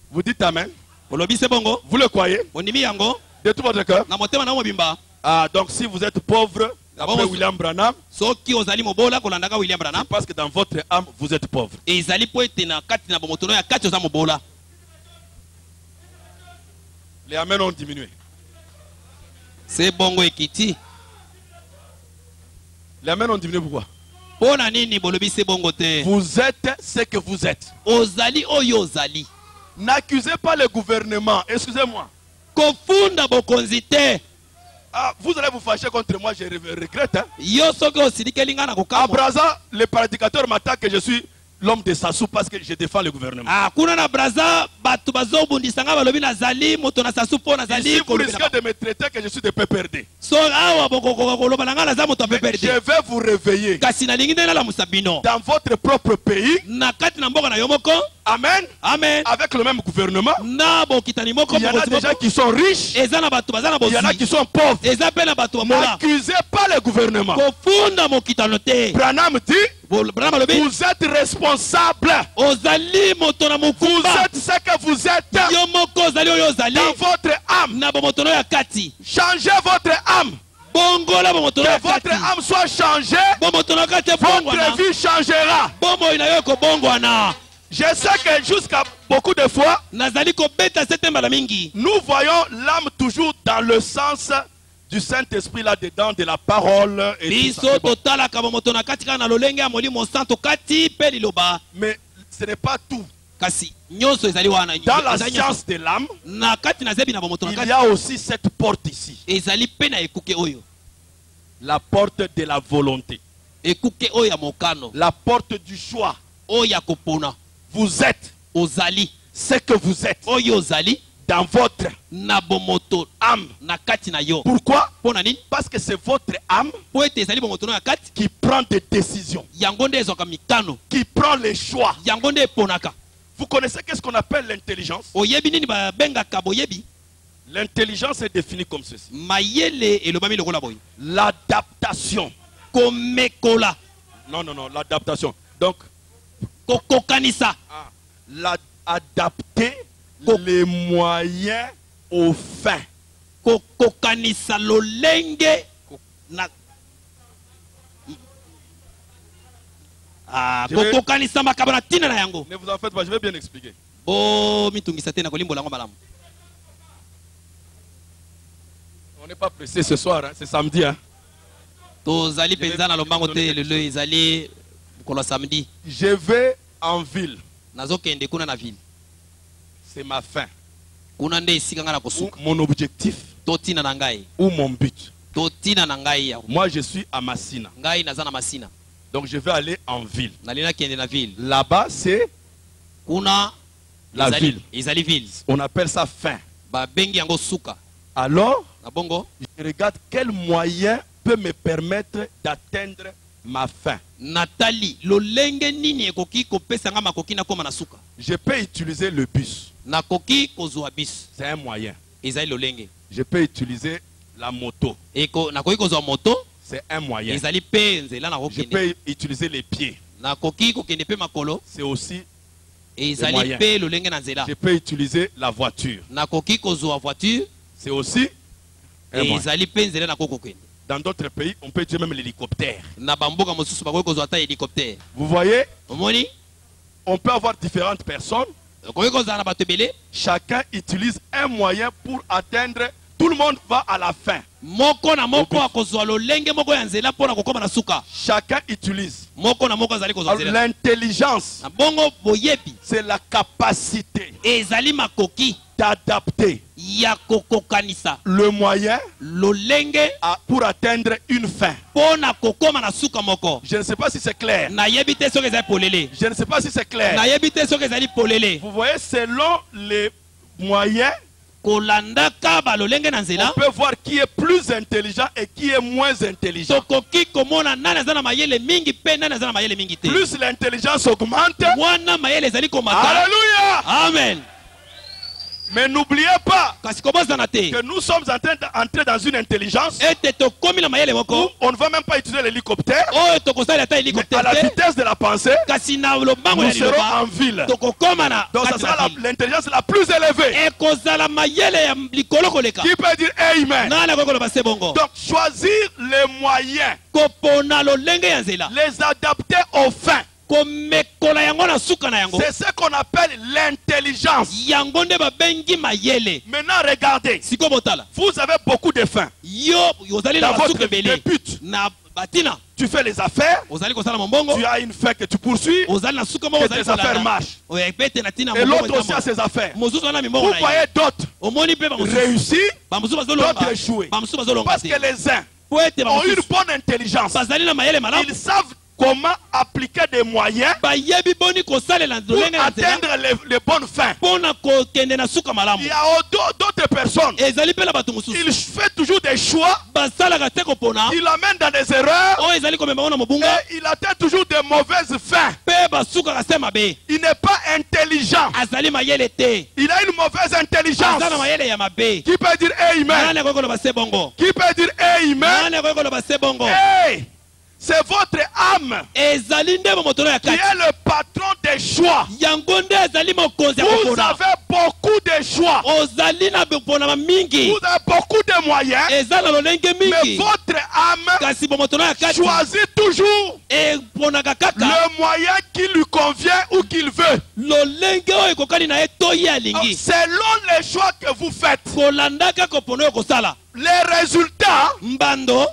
B: Vous dites Amen. Vous le croyez? De tout votre cœur. Ah, donc si vous êtes pauvre, après William Branham, parce que dans votre âme, vous êtes pauvre. Les Amen ont diminué.
A: C'est bongo ekiti.
B: Les Amen ont diminué pourquoi?
A: Vous
B: êtes ce que vous êtes.
A: Ozali oyo ozali.
B: N'accusez pas le gouvernement. Excusez-moi.
A: Kofunda bokonzite.
B: Ah, vous allez vous fâcher contre moi, je regrette. Hein?
A: À
B: Brazza, le prédicateur m'attaque que je suis l'homme de Sassou parce que je défends le gouvernement.
A: Ah, kuna na Brazza, batu bazobundisanga balobi nazali, moto na Sassou po nazali.
B: Ici, vous risquez de me traiter que je suis de PPRD. Je vais vous réveiller. Dans votre propre pays. Amen.
A: Amen.
B: Avec le même gouvernement. Il y en a des gens qui sont riches. Il y en a qui sont pauvres. N'accusez pas le gouvernement. Branham dit, vous êtes responsable. Vous êtes ce que vous êtes dans votre âme. Changez votre âme. Que votre âme soit changée. Votre vie changera. Je sais que jusqu'à beaucoup de fois, nous voyons l'âme toujours dans le sens du Saint-Esprit là-dedans, de la parole. Et mais ce n'est pas tout. Dans la science de l'âme, il y a aussi cette porte ici. La porte de la volonté. La porte du choix. Vous êtes ce que vous êtes dans votre âme. Pourquoi? Parce que c'est votre âme qui prend des décisions, qui prend les choix. Vous connaissez qu'est-ce qu'on appelle l'intelligence? L'intelligence est définie comme ceci: l'adaptation. Non, l'adaptation. Donc, adapter les moyens aux fins.
A: Ne
B: vous en faites pas, je vais bien expliquer.
A: On
B: n'est pas pressé ce soir, hein, c'est samedi. Hein. Je vais en ville. C'est ma fin. Ou mon objectif. Ou mon but. Moi je suis à Massina. Donc je vais aller en ville. Là-bas c'est la ville. On appelle ça fin. Alors, je regarde quel moyen peut me permettre d'atteindre ma fin.
A: Nathalie,
B: je peux utiliser le bus.
A: C'est
B: un moyen.
A: Je
B: peux utiliser la moto. C'est un moyen. Je peux utiliser les pieds. C'est aussi un moyen. Je peux utiliser la voiture. C'est aussi un moyen. Dans d'autres pays, on peut utiliser même l'hélicoptère. Vous voyez? On peut avoir différentes personnes. Chacun utilise un moyen pour atteindre. Tout le monde va à la fin. Chacun utilise. L'intelligence, c'est la capacité d'adapter le moyen pour atteindre une fin. Je ne sais pas si c'est clair. Je ne sais pas si c'est clair. Vous voyez, selon les moyens, on peut voir qui est plus intelligent et qui est moins intelligent. Plus l'intelligence augmente. Alléluia.
A: Amen.
B: Mais n'oubliez pas que nous sommes en train d'entrer dans une intelligence où on ne va même pas utiliser l'hélicoptère. À la vitesse de la pensée, nous serons en ville. Donc ça sera l'intelligence la plus élevée. Qui peut dire Amen? Donc choisir les moyens, les adapter aux fins. C'est ce qu'on appelle l'intelligence. Maintenant regardez, vous avez beaucoup de fins. Dans votre début, tu fais les affaires, tu as une fin que tu poursuis, que tes affaires marchent. Et l'autre aussi a ses affaires. Vous voyez d'autres réussir, d'autres échouer. Parce que les uns ont une bonne intelligence. Ils savent comment appliquer des moyens pour atteindre les bonnes fins. Il y a d'autres personnes, ils font toujours des choix, ils l'amènent dans des erreurs et il atteint toujours de mauvaises fins. Il n'est pas intelligent, il a une mauvaise intelligence. Qui peut dire Amen? Qui peut dire Amen? Hey! C'est votre âme qui est le patron des choix. Vous avez beaucoup de choix. Vous avez beaucoup de moyens. Mais votre âme choisit toujours le moyen qui lui convient ou qu'il veut. Selon les choix que vous faites, les résultats,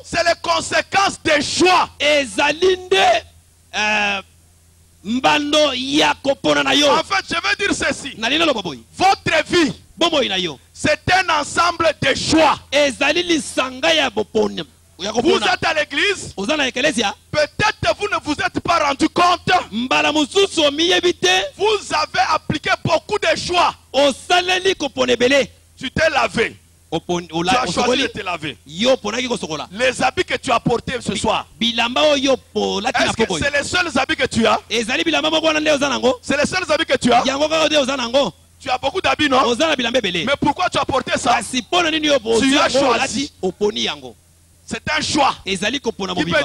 B: c'est les conséquences des choix. En fait, je veux dire ceci. Votre vie, c'est un ensemble de choix. Vous êtes à l'église, peut-être vous ne vous êtes pas rendu compte. Vous avez appliqué beaucoup de choix. Tu t'es lavé. Tu as choisi de te laver. Les habits que tu as portés ce soir, est-ce que c'est les seuls habits que tu as? C'est les seuls habits que tu as? Tu as beaucoup d'habits, non? Mais pourquoi tu as porté ça? Tu as choisi. C'est un choix. Qui peut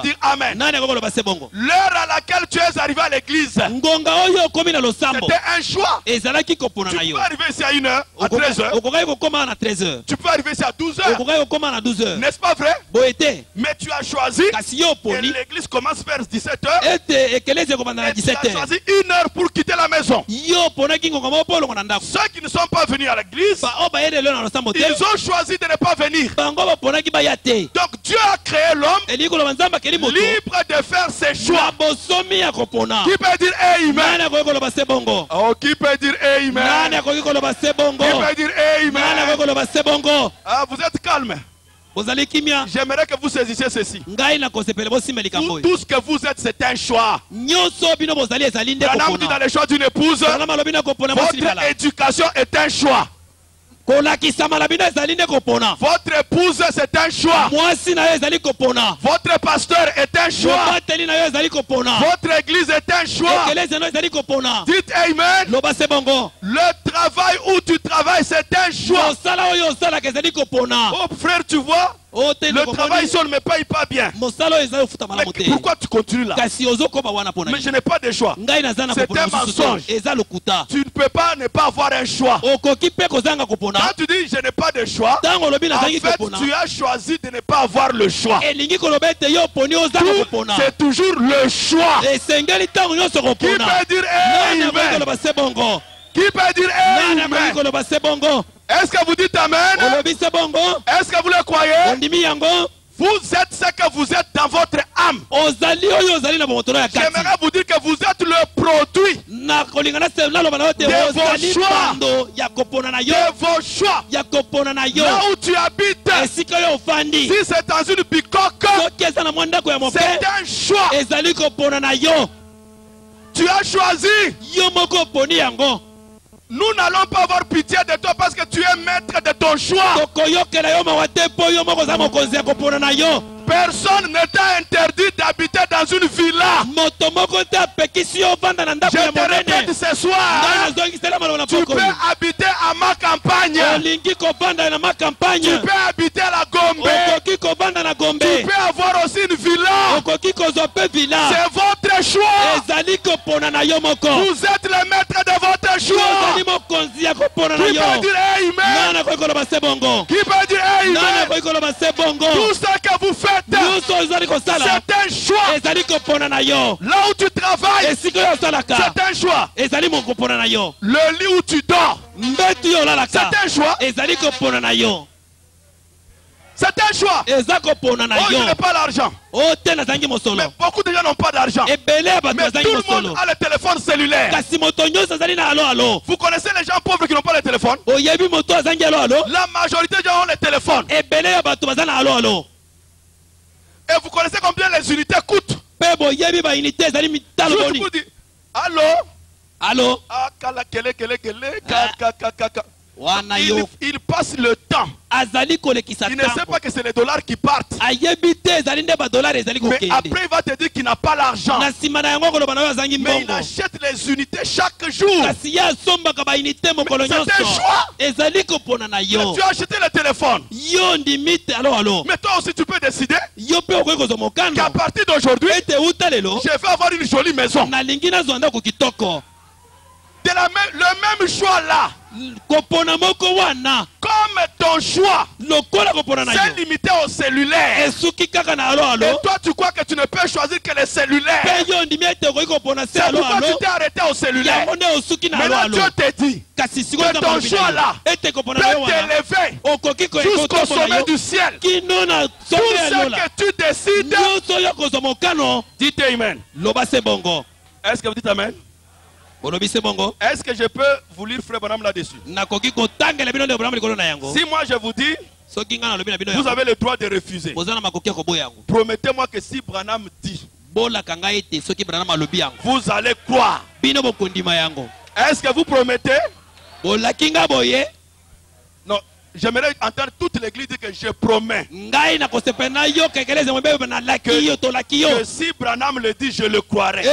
B: dire Amen? L'heure à laquelle tu es arrivé à l'église, c'était un choix. Tu peux arriver ici à 1h, à 13h. Tu peux arriver ici à 12h. N'est-ce pas vrai? Mais tu as choisi que l'église commence vers 17h. Et tu as choisi 1 heure pour quitter la maison. Ceux qui ne sont pas venus à l'église, ils ont choisi de ne pas venir. Donc Dieu a créé l'homme libre de faire ses choix. Qui peut dire Amen? Oh, qui peut dire Amen? Qui peut dire Amen? Ah, vous êtes calme. J'aimerais que vous saisissiez ceci. Tout ce que vous êtes, c'est un choix. Branham dit dans les choix d'une épouse, votre éducation est un choix. Votre épouse, c'est un choix. Votre pasteur est un choix. Votre église est un choix. Dites Amen. Le travail où tu travailles, c'est un choix. Oh frère, tu vois, le travail ici on ne me paye pas bien. Mais pourquoi tu continues là? Mais je n'ai pas de choix. C'est un mensonge. Tu ne peux pas ne pas avoir un choix. Quand tu dis je n'ai pas de choix, en fait tu as choisi de ne pas avoir le choix. C'est toujours le choix. Qui peut dire Amen? Qui peut dire Amen? Est-ce que vous dites Amen? Est-ce que vous le croyez? Vous êtes ce que vous êtes dans votre âme. J'aimerais vous dire que vous êtes le produit de vos choix. Là où tu habites, si c'est dans une bicoque, c'est un choix. Tu as choisi. Nous n'allons pas avoir pitié de toi parce que tu es maître de ton choix. Personne ne t'a interdit d'habiter dans une villa. Je te répète ce soir, tu peux habiter à ma campagne. Tu peux habiter à la Gombe. Tu peux avoir aussi une villa. C'est votre choix. Vous êtes le maître de votre choix. Qui peut dire Amen? Qui peut dire Amen? Tout ce que vous faites, c'est un choix. Là où tu travailles, c'est un choix. Le lit où tu dors, c'est un choix. C'est un choix. Oh, je n'ai pas l'argent. Mais beaucoup de gens n'ont pas d'argent. Mais tout le monde a le téléphone cellulaire. Vous connaissez les gens pauvres qui n'ont pas le téléphone? La majorité des gens ont le téléphone. Et vous connaissez combien les unités coûtent? Allô?
A: Allô?
B: Il passe le temps. Il ne sait pas que c'est les dollars qui partent. Mais après il va te dire qu'il n'a pas l'argent. Mais il achète les unités chaque jour. C'est un choix. Mais tu as acheté le téléphone. Mais toi aussi tu peux décider qu'à partir d'aujourd'hui, je vais avoir une jolie maison. Le même choix là, comme ton choix c'est limité au cellulaire, et toi tu crois que tu ne peux choisir que les cellulaires. C'est pourquoi tu t'es arrêté au cellulaire. Maintenant Dieu te dit que ton choix là peut t'élever jusqu'au sommet du ciel. Tout ce que tu décides, dites Amen. Est-ce que vous dites Amen? Est-ce que je peux vous lire Frère Branham là-dessus? Si moi je vous dis, vous avez le droit de refuser. Promettez-moi que si Branham dit, vous allez croire. Est-ce que vous promettez? Non. J'aimerais entendre toute l'église dire que je promets que si Branham le dit, je le croirai.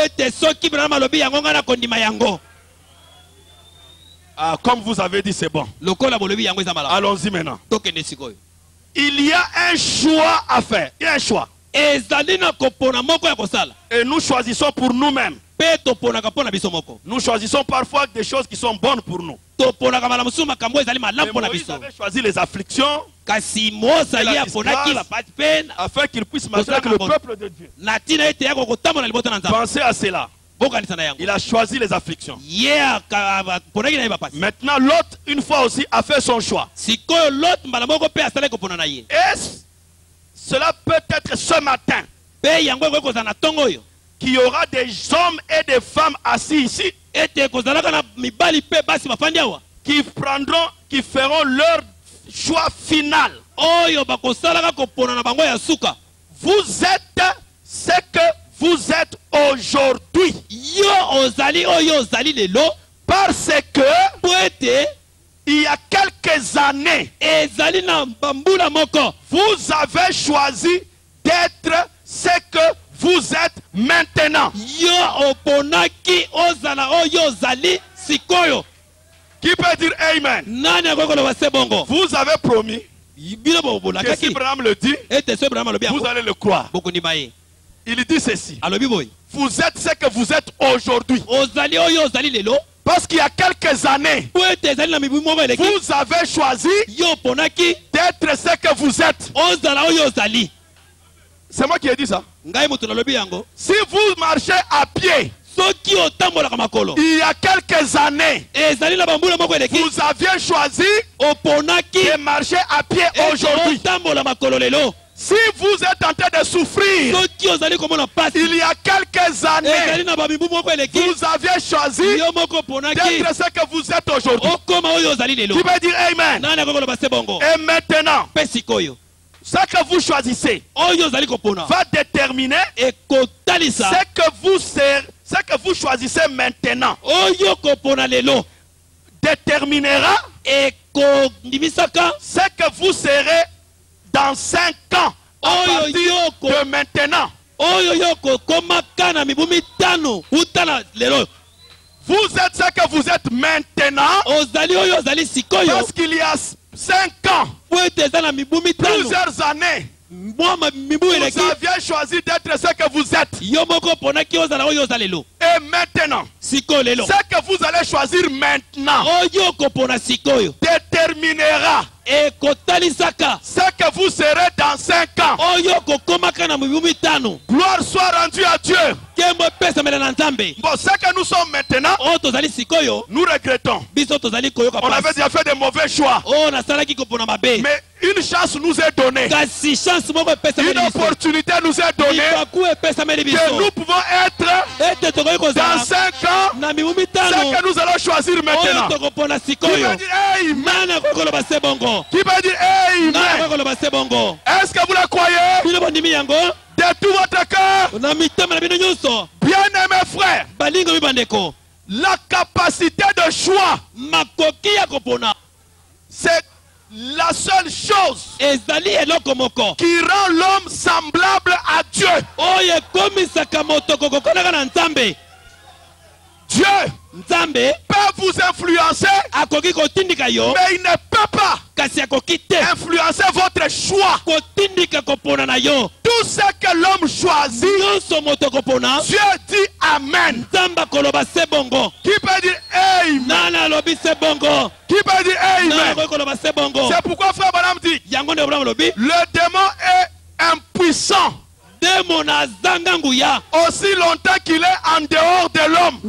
B: Ah, comme vous avez dit, c'est bon. Allons-y maintenant. Il y a un choix à faire. Il y a un choix. Et nous choisissons pour nous-mêmes. Nous choisissons parfois des choses qui sont bonnes pour nous. Mais Moïse avait choisi les afflictions et la disgrâce afin qu'il puisse marcher avec le peuple de Dieu. Pensez à cela. Il a choisi les afflictions. Maintenant l'autre une fois aussi a fait son choix. Et cela peut être ce matin qu'il y aura des hommes et des femmes assis ici qui feront leur choix final. Vous êtes ce que vous êtes aujourd'hui parce que il y a quelques années, vous avez choisi d'être ce que vous êtes maintenant. Qui peut dire Amen? Vous avez promis que si Abraham le dit, vous allez le croire. Il dit ceci. Vous êtes ce que vous êtes aujourd'hui. Parce qu'il y a quelques années, vous avez choisi d'être ce que vous êtes. C'est moi qui ai dit ça. Si vous marchez à pied, il y a quelques années, vous aviez choisi de marcher à pied aujourd'hui. Si vous êtes en train de souffrir, il y a quelques années, vous aviez choisi d'être ce que vous êtes aujourd'hui. Qui veut dire Amen? Et maintenant, ce que vous choisissez va déterminer ce que vous choisissez maintenant déterminera ce que vous serez dans 5 ans à partir de maintenant. Vous êtes ce que vous êtes maintenant parce qu'il y a 5 ans, plusieurs années, vous aviez choisi d'être ce que vous êtes. Et maintenant, ce que vous allez choisir maintenant déterminera ce que vous serez dans 5 ans. Gloire soit rendue à Dieu. Bon, ce que nous sommes maintenant, nous regrettons. On avait déjà fait de mauvais choix. Mais une chance nous est donnée. Une opportunité nous est donnée. Que nous pouvons être dans 5 ans ce que nous allons choisir maintenant. Qui veut dire Amen? Qui veut dire Amen? Est-ce que vous le croyez? De tout votre cœur. Bien-aimés frères, la capacité de choix, c'est la seule chose qui rend l'homme semblable à Dieu. Dieu peut vous influencer, mais il ne peut pas influencer votre choix. Tout ce que l'homme choisit, Dieu dit Amen. Qui peut dire Amen? Qui peut dire Amen? C'est pourquoi frère Branham dit, le démon est impuissant aussi longtemps qu'il est en dehors de l'homme.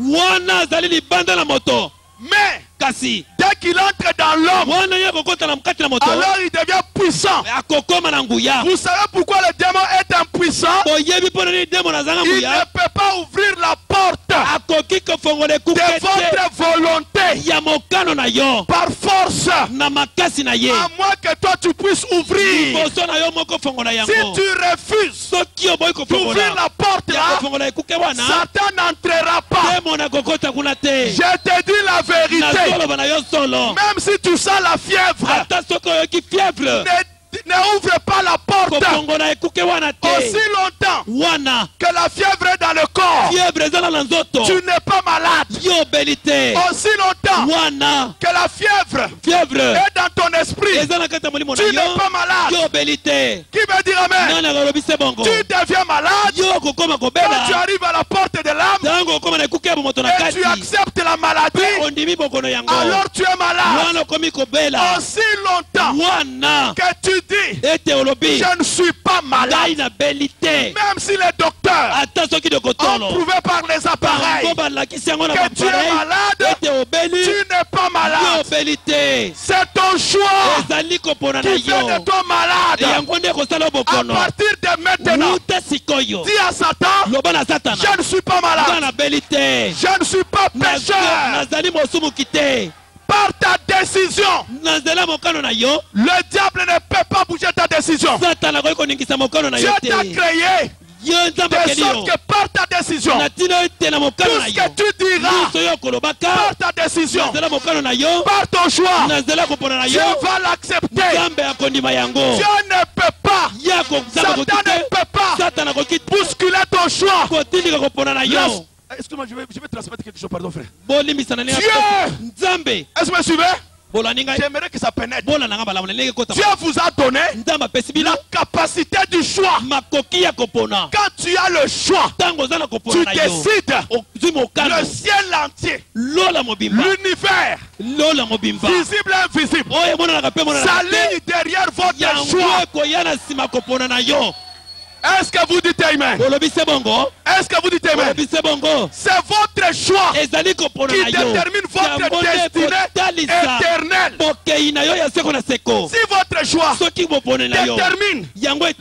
B: Mais dès qu'il entre dans l'homme, alors il devient puissant. Vous savez pourquoi le démon est impuissant? Il ne peut pas ouvrir la porte de votre volonté par force, à moins que toi tu puisses ouvrir. Si tu refuses d'ouvrir la porte là, Satan n'entrera pas. Je te dis la vérité. Même si tu sens la fièvre, n'ouvre pas la porte. Aussi longtemps que la fièvre est dans le corps, tu n'es pas malade. Aussi longtemps que la fièvre est dans ton esprit, tu n'es pas malade. Qui veut dire Amen? Tu deviens malade quand tu arrives à la porte de l'âme et tu acceptes la maladie, alors tu es malade. Aussi longtemps que tu dis je ne suis pas malade, même si les docteurs ont prouvé par les appareils que tu es malade, tu n'es pas malade. C'est ton choix qui fait de toi malade. À partir de maintenant, dis à Satan, je ne suis pas malade, je ne suis pas pécheur. Par ta décision, le diable ne peut pas bouger ta décision. Dieu t'a créé De sorte que par ta décision, tout ce que tu diras, par ta décision, par ton choix, Dieu va l'accepter. Dieu ne peut pas, Satan ne peut pas bousculer ton choix. Excuse-moi, je vais transmettre quelque chose, pardon frère. Dieu, est-ce que vous me suivez? J'aimerais que ça pénètre. Dieu vous a donné la capacité du choix. Quand tu as le choix, tu décides le ciel entier, l'univers, visible et invisible, s'aligne derrière votre choix. Est-ce que vous dites amen? Est-ce que vous dites amen? C'est votre choix qui détermine votre destinée éternelle. Si votre choix détermine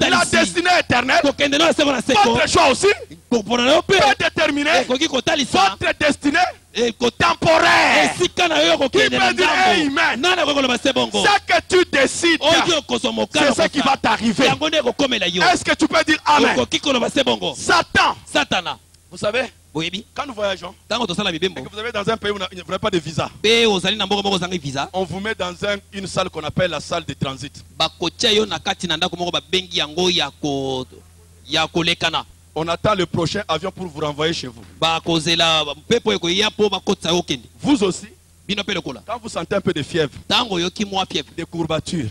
B: la destinée éternelle, votre choix aussi peut déterminer votre destinée temporaire. Qui peut dire amen? Ce que tu décides, c'est ce qui va t'arriver. Est-ce que tu peux dire amen? Satan, vous savez, quand nous voyageons et que vous avez dans un pays où il n'y a pas de visa, on vous met dans une salle qu'on appelle la salle de transit. On attend le prochain avion pour vous renvoyer chez vous. Vous aussi, quand vous sentez un peu de fièvre, des courbatures,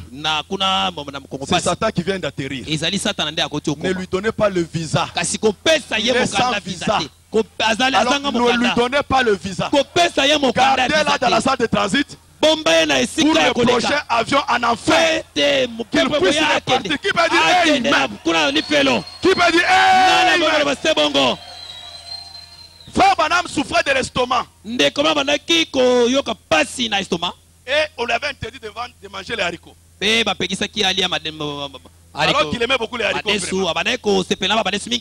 B: c'est Satan qui vient d'atterrir. Ne lui donnez pas le visa. Il est sans visa. Alors ne lui donnez pas le visa. Gardez-la dans la salle de transit pour le prochain avion en enfer. Qu'il puisse repartir. Qui peut dire amen? Qui peut dire amen? Frère Branham souffrait de l'estomac. Et on lui avait interdit de manger les haricots. Alors qu'il aimait beaucoup les haricots.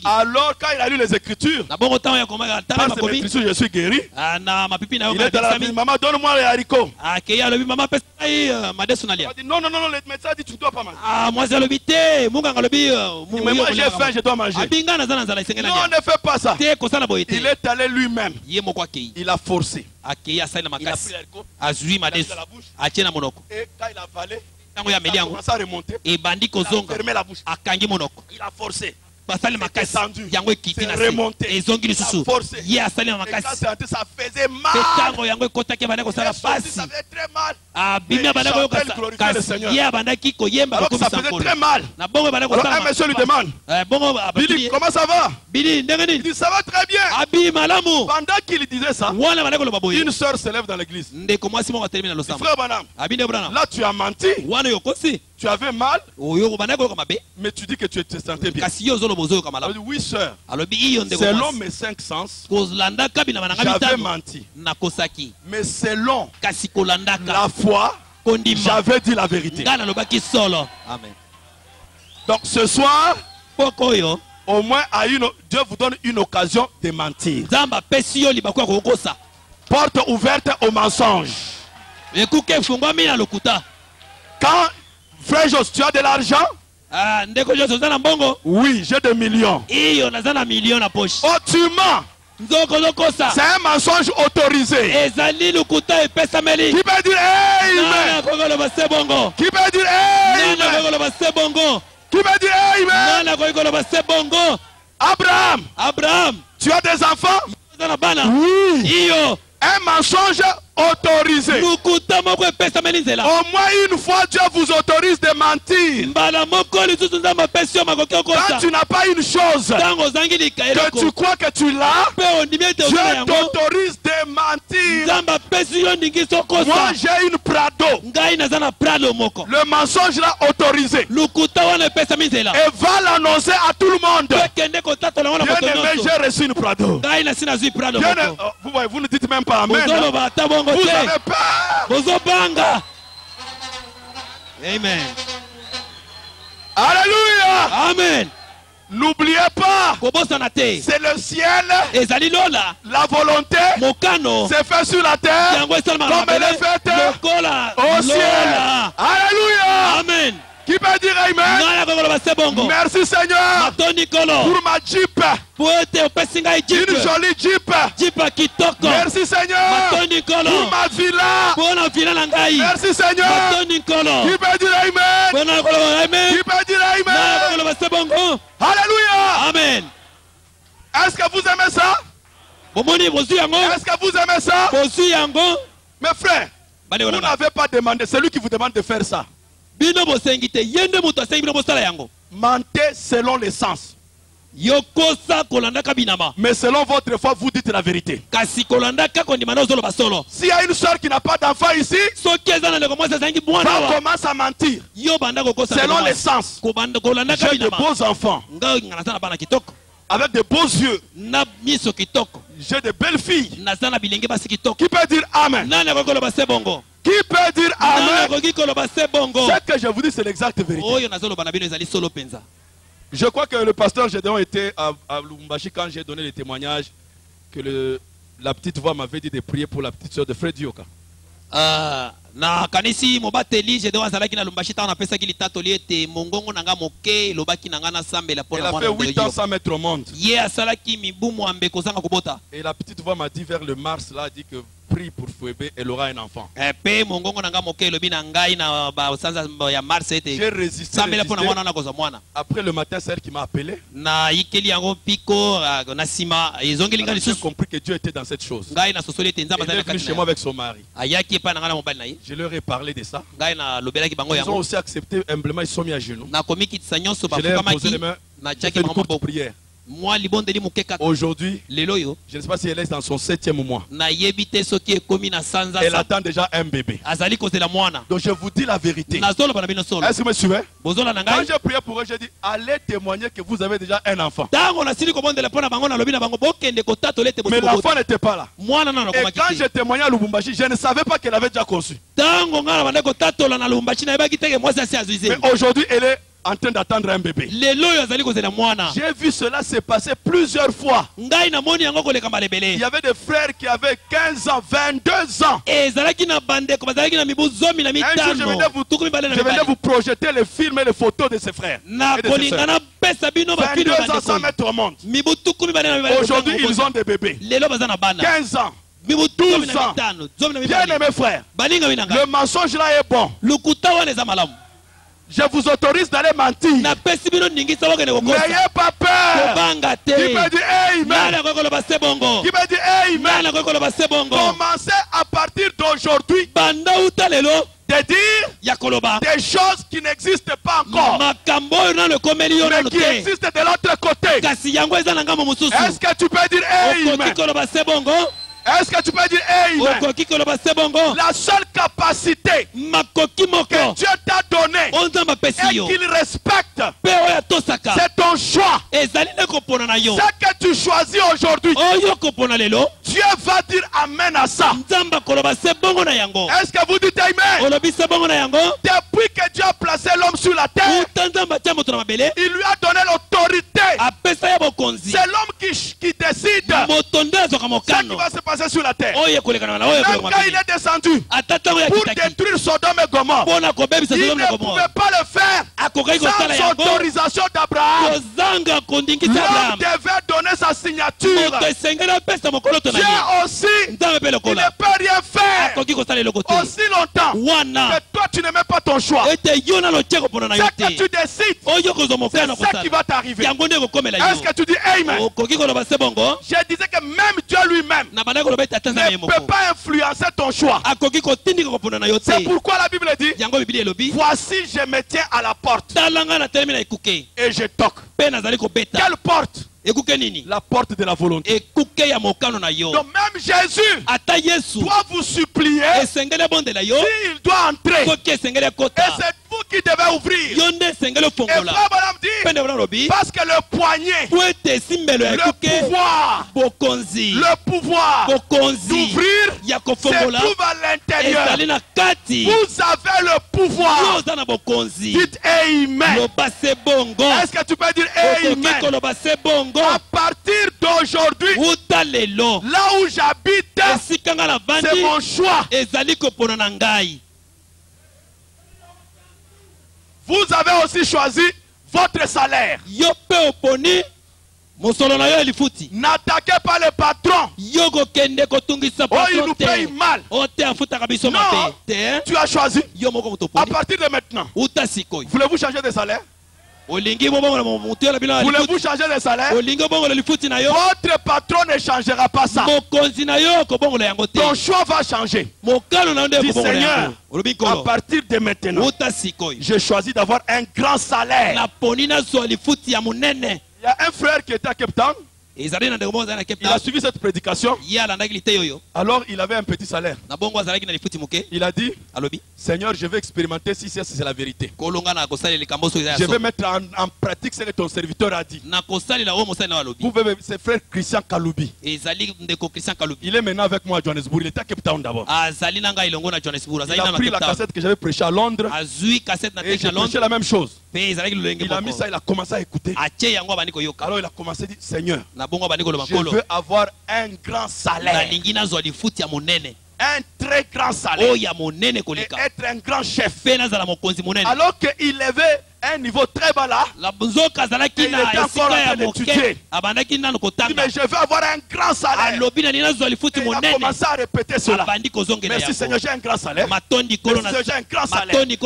B: Alors quand il a lu les Écritures, par ces Écritures je suis guéri. Il est dans la vie, maman donne-moi les haricots. Il a dit non, le médecin a dit tu ne dois pas manger. Mais moi j'ai faim, je dois manger. Non, ne fais pas ça. Il est allé lui-même. Il a forcé. Il a pris l'haricot, il a mis dans la bouche. Et quand il a avalé, il a commencé à remonter. Il a fermé la bouche. Il a forcé. C'est descendu. C'est remonté. Il a forcé. Et quand c'est rentré, ça faisait mal. Ça faisait très mal. Mais il chantait, il glorifiait le Seigneur. Alors que ça faisait très mal. Alors un monsieur lui demande, Billy, comment ça va? Il dit ça va très bien. Pendant qu'il disait ça, une soeur se lève dans l'église. Frère Branham, là tu as menti. Tu avais mal, mais tu dis que tu te sentais bien. Oui, sœur. Selon mes 5 sens, j'avais menti. Mais selon la foi, j'avais dit la vérité. Amen. Donc ce soir, au moins Dieu vous donne une occasion de mentir. Porte ouverte au mensonge. Quand frère Jos, tu as de l'argent? Oui, j'ai des millions. Oh, tu mens. C'est un mensonge autorisé. Qui peut dire amen? Qui peut dire amen? Qui peut dire amen? Abraham, tu as des enfants? Oui. Un mensonge autorisé. Au moins une fois, Dieu vous autorise de mentir. Quand tu n'as pas une chose que tu crois que tu l'as, Dieu t'autorise de mentir. Moi j'ai une Prado. Le mensonge l'a autorisé. Et va l'annoncer à tout le monde. Bien-aimé, j'ai reçu une Prado. Vous ne dites même pas amen. Vous avez peur.
A: Amen.
B: Alléluia.
A: Amen.
B: N'oubliez pas, c'est le ciel, la volonté, c'est fait sur la terre, comme elle est faite au ciel. Alléluia.
A: Amen.
B: Qui Qui peut dire amen? Merci Seigneur pour ma Jeep. Une jolie Jeep. Merci Seigneur pour ma villa. Merci Seigneur. Qui peut dire amen? Qui peut dire amen? Alléluia.
A: Amen.
B: Est-ce que vous aimez ça? Est-ce que vous aimez ça? Mes frères, vous n'avez pas demandé. C'est lui qui vous demande de faire ça. Mentez selon les sens. Mais selon votre foi, vous dites la vérité. S'il y a une soeur qui n'a pas d'enfant ici, va commencer à mentir. Selon les sens. J'ai de beaux enfants. Avec de beaux yeux. J'ai de belles filles. Qui peut dire amen? Qui peut dire amen? Ce que je vous dis, c'est l'exacte vérité. Je crois que le pasteur Gédéon était à Lubumbashi quand j'ai donné le témoignage que la petite voix m'avait dit de prier pour la petite soeur de Fred Yoka.
A: Na kanisi mobateli Gédéon azalaki na Lubumbashi ta na pesa ki litatoli ete mongongo nanga moke lobaki nanga na sambela pour la
B: mwana. Elle a fait 8 ans sans mettre au monde.
A: Ye asalaki mibumu ambeko zanga kubota.
B: Et la petite voix m'a dit vers le mars là, dit que prie pour Fouébé, elle aura un enfant.
A: Pe mongongo nanga moke lobi na ngai na ba sanza ya mars ete.
B: J'ai résisté.
A: Sambela pour na mwana na koza mwana.
B: Après le matin, c'est elle qui m'a appelé.
A: Na ikeli yango piko na sima ezongeli ngali
B: j'ai compris que Dieu était dans cette chose.
A: Ngai na sosoli ete nzamba
B: zana chez moi avec son mari.
A: Ayaki pa na ngana mobali na ye.
B: Je leur ai parlé de ça.
A: Ngai na lobelaki bango yango.
B: Ils ont aussi accepté humblement, ils sont mis à genoux.
A: Na komiki tsanyoso ba
B: fukamaki. Na tchaki bango pour prière. Aujourd'hui, je ne sais pas si elle est dans son 7e mois. Elle attend déjà un bébé. Donc je vous dis la vérité. Est-ce que vous me suivez? Quand j'ai prié pour eux, j'ai dit allez témoigner que vous avez déjà un enfant. Mais l'enfant n'était pas là. Et quand j'ai témoigné à Lubumbashi, je ne savais pas qu'elle avait déjà conçu. Mais aujourd'hui, elle est en train d'attendre un bébé. J'ai vu cela se passer plusieurs fois. Il y avait des frères qui avaient 15 ans, 22 ans. Un jour, je venais vous projeter les films et les photos de ces frères. Et de ces sœurs. 22 ans sans mettre au monde. Aujourd'hui, ils ont des bébés. 15 ans. 12 ans. Bien aimés frères, le mensonge là est bon. Je vous autorise d'aller mentir. N'ayez pas peur. Qui peut dire amen? Qui peut dire amen? Commencez à partir d'aujourd'hui de dire des choses qui n'existent pas encore, mais qui existent de l'autre côté. Est-ce que tu peux dire amen? Est-ce que tu peux dire amen? La seule capacité que Dieu t'a donnée et qu'il respecte, c'est ton choix. Ce que tu choisis aujourd'hui, Dieu va dire amen à ça. Est-ce que vous dites amen? Depuis que Dieu a placé l'homme sur la terre, il lui a donné l'autorité. C'est l'homme qui décide ce qui va se passer sur la terre. Même quand il est descendu pour détruire Sodome et Gomorrhe, il ne pouvait pas le faire sans autorisation d'Abraham. L'homme devait donner sa signature. Dieu aussi, il ne peut rien faire aussi longtemps que toi tu n'aimais pas ton choix. Ce que tu décides, c'est ce qui va t'arriver. Est-ce que tu dis amen? Je disais que même Dieu lui-même ne peut pas influencer ton choix. C'est pourquoi la Bible dit voici je me tiens à la porte et je toque. Quelle porte? La porte de la volonté. Donc même Jésus doit vous supplier s'il doit entrer. Et c'est vous qui devez ouvrir. Et Abraham dit parce que le poignet, le pouvoir d'ouvrir se trouve à l'intérieur. Vous avez le pouvoir. Dites amen. Est-ce que tu peux dire amen? À partir d'aujourd'hui, là où j'habite, c'est mon choix. Vous avez aussi choisi votre salaire. N'attaquez pas le patron. Oh, il nous paye mal. Non, tu as choisi. À partir de maintenant, voulez-vous changer de salaire? Voulez-vous changer de salaire? Votre patron ne changera pas ça. Ton choix va changer. Dis Seigneur, à partir de maintenant, j'ai choisi d'avoir un grand salaire. Il y a un frère qui était à Cape Town. Il a suivi cette prédication. Alors il avait un petit salaire. Il a dit, Seigneur, je vais expérimenter si c'est la vérité. Je vais mettre en pratique ce que ton serviteur a dit. Vous pouvez, c'est frère Christian Kaloubi. Il est maintenant avec moi à Johannesburg. Il était à Cape Town d'abord. Il a pris la cassette que j'avais prêchée à Londres. Et j'ai prêché la même chose. Il a mis ça, il a commencé à écouter. Alors il a commencé à dire, Seigneur, je veux avoir un grand salaire. Un très grand salaire. Et être un grand chef. Alors qu'il avait un niveau très bas là, et il était encore en train d'étudier. Mais je veux avoir un grand salaire. Et il a commencé à répéter cela. Merci Seigneur, j'ai un grand salaire. Merci Seigneur, j'ai un grand salaire. Et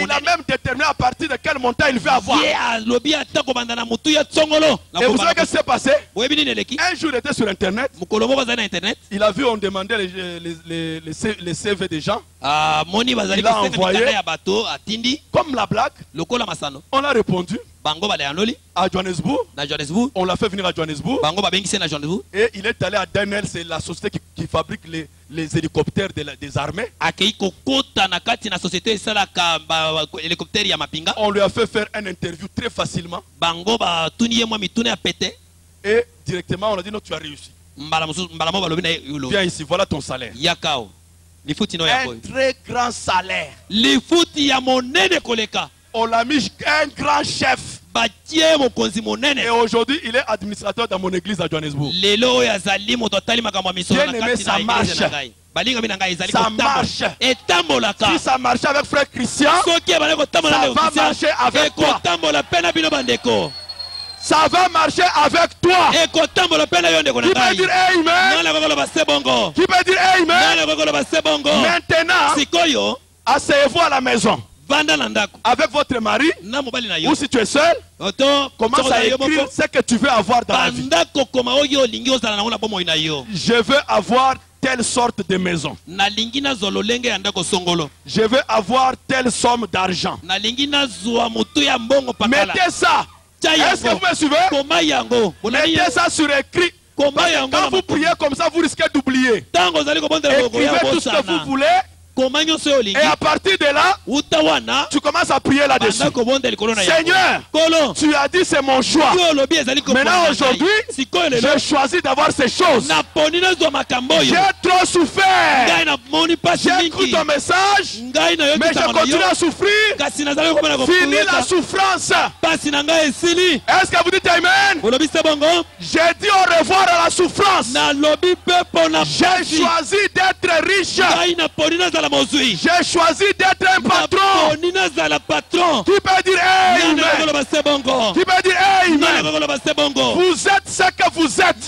B: il a même déterminé à partir de quel montant il veut avoir. Et vous savez ce qui s'est passé? Un jour il était sur internet. Il a vu on demandait les CV des gens. Il a envoyé comme la blague. On a répondu à Johannesburg. On l'a fait venir à Johannesburg. Et il est allé à Daniel, c'est la société qui fabrique les hélicoptères des armées. On lui a fait faire une interview très facilement. Et directement on a dit non, tu as réussi. Viens ici, voilà ton salaire. Un très grand salaire. On l'a mis un grand chef. Et aujourd'hui, il est administrateur dans mon église à Johannesburg. Bien aimé, ça marche. Ça marche. Si ça marche avec frère Christian, ça va marcher avec toi. Ça va marcher avec toi. Qui peut dire Amen? Qui peut dire Amen? Maintenant, asseyez-vous à la maison. Avec votre mari, ou si tu es seul, commence à écrire ce que tu veux avoir dans la vie. Je veux avoir telle sorte de maison. Je veux avoir telle somme d'argent. Mettez ça. Est-ce que vous me suivez? Mettez ça sur écrit. Quand vous priez comme ça, vous risquez d'oublier. Écrivez tout ce que vous voulez. Et à partir de là, tu commences à prier là-dessus. Seigneur, tu as dit c'est mon choix. Maintenant aujourd'hui, j'ai choisi d'avoir ces choses. J'ai trop souffert. J'ai cru ton message, mais je continue à souffrir. Fini la souffrance. Est-ce que vous dites Amen? J'ai dit au revoir à la souffrance. J'ai choisi d'être riche. J'ai choisi d'être un patron. Qui peut dire Amen? Qui peut dire Amen? Vous êtes ce que vous êtes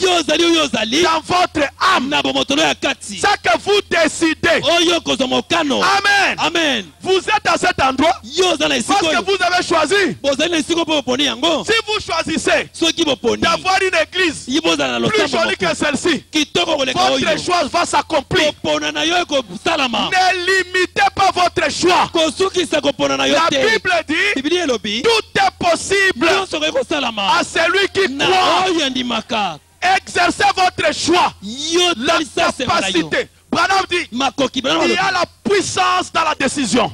B: dans votre âme. Ce que vous décidez. Amen. Amen. Vous êtes à cet endroit parce que vous avez choisi. Si vous choisissez d'avoir une église plus jolie que celle-ci, votre choix va s'accomplir. Ne limitez pas votre choix. La Bible dit tout est possible à celui qui croit. Exercez votre choix. La capacité. Branham dit il y a la puissance dans la décision.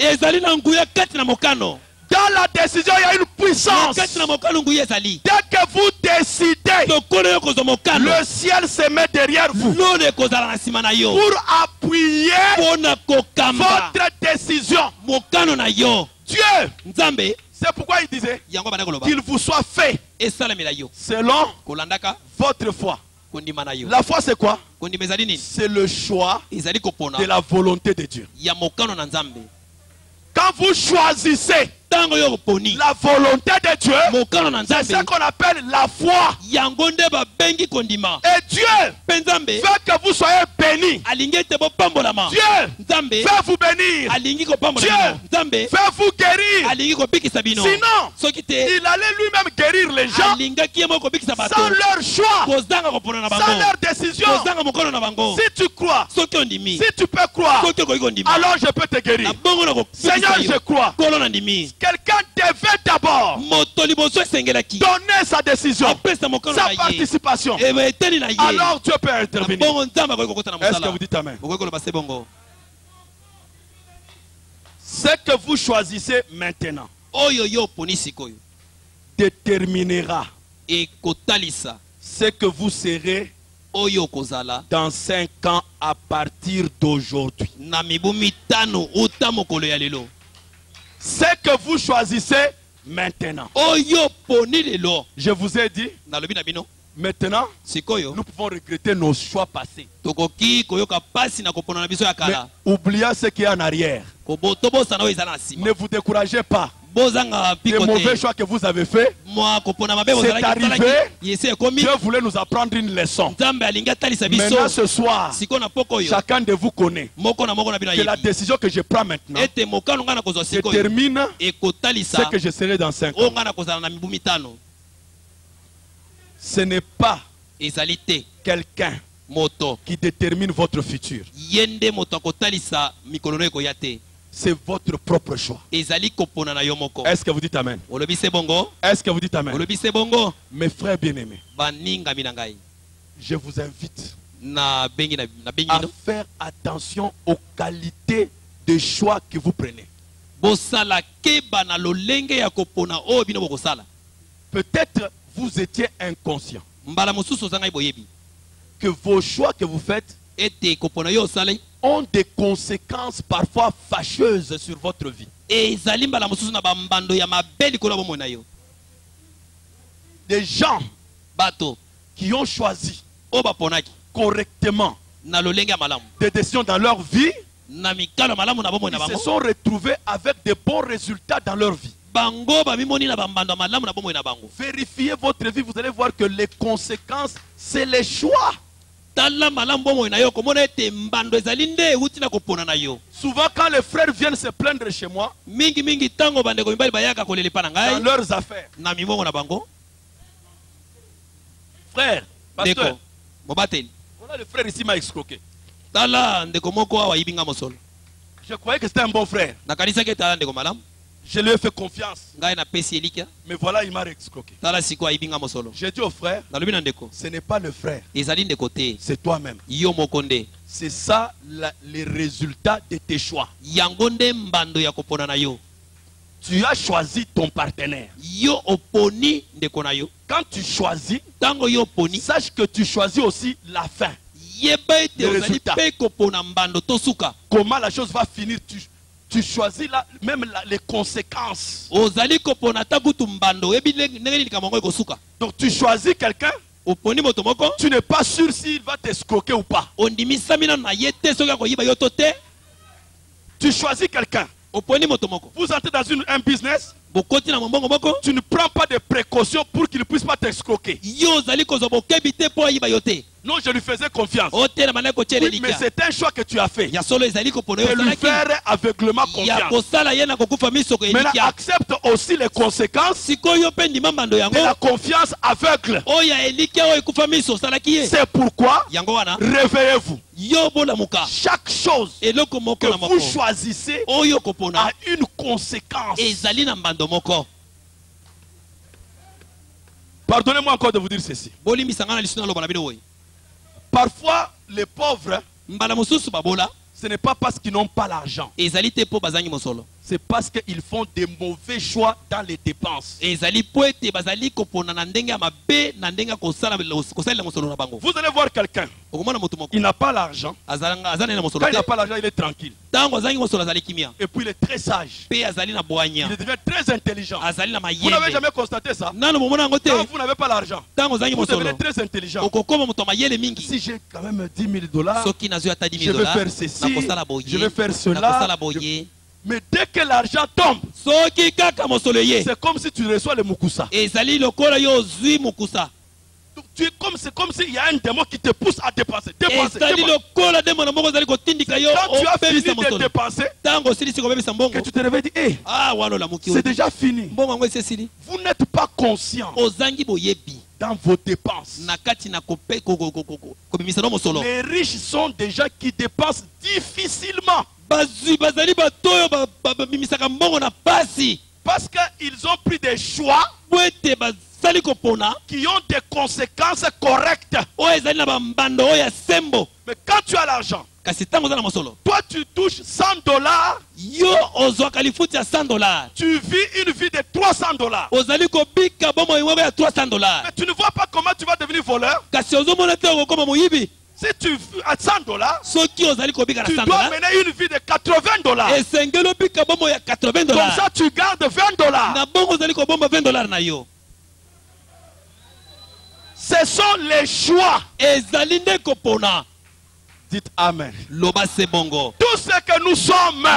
B: Dans la décision, il y a une puissance. Dès que vous décidez, le ciel se met derrière vous pour appuyer votre décision. Dieu, c'est pourquoi il disait qu'il vous soit fait selon votre foi. La foi, c'est quoi? C'est le choix de la volonté de Dieu. Quand vous choisissez La volonté de Dieu, c'est ce qu'on appelle la foi. Et Dieu veut que vous soyez bénis. Dieu veut vous bénir. Dieu veut vous guérir. Sinon, il allait lui-même guérir les gens sans leur choix, sans leur décision. Si tu crois, si tu peux croire, alors je peux te guérir. Seigneur, je crois. Quelqu'un devait d'abord donner sa décision, sa participation. Alors Dieu peut intervenir. Est-ce que vous dites Amen? Ce que vous choisissez maintenant déterminera ce que vous serez dans 5 ans à partir d'aujourd'hui. Ce que vous choisissez maintenant. Je vous ai dit, maintenant, nous pouvons regretter nos choix passés. Mais oubliez ce qui est en arrière. Ne vous découragez pas. Les mauvais choix que vous avez faits, c'est arrivé. Dieu voulait nous apprendre une leçon. Maintenant ce soir, chacun de vous connaît que la décision que je prends maintenant détermine ce que je serai dans 5 ans. Ce n'est pas quelqu'un qui détermine votre futur. C'est votre propre choix. Est-ce que vous dites Amen? Est-ce que vous dites Amen? Mes frères bien-aimés, je vous invite à faire attention aux qualités de choix que vous prenez. Peut-être vous étiez inconscient que vos choix que vous faites ont des conséquences parfois fâcheuses sur votre vie. Des gens qui ont choisi correctement des décisions dans leur vie, ils se sont retrouvés avec de bons résultats dans leur vie. Vérifiez votre vie, vous allez voir que les conséquences, c'est les choix. Souvent quand les frères viennent se plaindre chez moi dans leurs affaires, frère, pasteur, voilà, le frère ici m'a escroqué. Je croyais que c'était un bon frère. Je lui ai fait confiance. Mais voilà, il m'a escroqué. J'ai dit au frère, ce n'est pas le frère, c'est toi-même. C'est ça les résultats de tes choix. Tu as choisi ton partenaire. Quand tu choisis, sache que tu choisis aussi la fin. Le résultat. Comment la chose va finir, tu choisis même les conséquences. Donc tu choisis quelqu'un, tu n'es pas sûr s'il va t'escroquer ou pas. Tu choisis quelqu'un, vous entrez dans un business, tu ne prends pas de précautions pour qu'il ne puisse pas t'escroquer. Non, je lui faisais confiance. Oui, mais c'est un choix que tu as fait. De lui faire aveuglement confiance. Maintenant, accepte aussi les conséquences de la confiance aveugle. C'est pourquoi, réveillez-vous. Chaque chose que vous choisissez a une conséquence. Pardonnez-moi encore de vous dire ceci. Parfois, les pauvres, ce n'est pas parce qu'ils n'ont pas l'argent. C'est parce qu'ils font des mauvais choix dans les dépenses. Vous allez voir quelqu'un, il n'a pas l'argent. Quand il n'a pas l'argent, il est tranquille. Et puis il est très sage. Il devient très intelligent. Vous n'avez jamais constaté ça? Quand vous n'avez pas l'argent, vous devenez très intelligent. Si j'ai quand même $10 000, je vais faire ceci, je vais faire cela. Mais dès que l'argent tombe, c'est comme si tu reçois le mukusa. C'est comme s'il y a un démon qui te pousse à dépenser. Quand tu as fini de dépenser, que tu te réveilles et dis, c'est déjà fini. Vous n'êtes pas conscient dans vos dépenses. Les riches sont des gens qui dépensent difficilement. Parce qu'ils ont pris des choix qui ont des conséquences correctes. Mais quand tu as l'argent, toi tu touches $100, tu vis une vie de $300. Mais tu ne vois pas comment tu vas devenir voleur. Si tu as $100, tu dois mener une vie de $80. Comme ça tu gardes $20. Ce sont les choix. Dites Amen. Tout ce que nous sommes,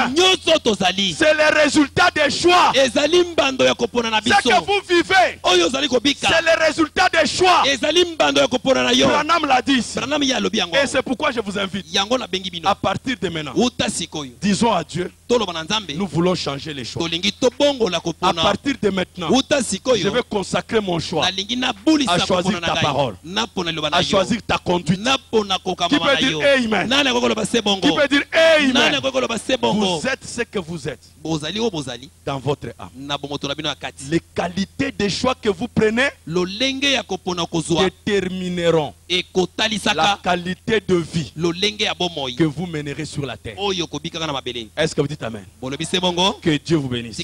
B: c'est le résultat des choix. Ce que vous vivez, c'est le résultat des choix. Branham l'a dit. Et c'est pourquoi je vous invite, à partir de maintenant, disons à Dieu, nous voulons changer les choix. À partir de maintenant, je vais consacrer mon choix à choisir ta parole, à choisir ta conduite. Qui peut dire Amen? Qui peut dire Amen? Vous êtes ce que vous êtes dans votre âme. Les qualités des choix que vous prenez détermineront la qualité de vie que vous mènerez sur la terre. Est-ce que vous dites Amen? Que Dieu vous bénisse.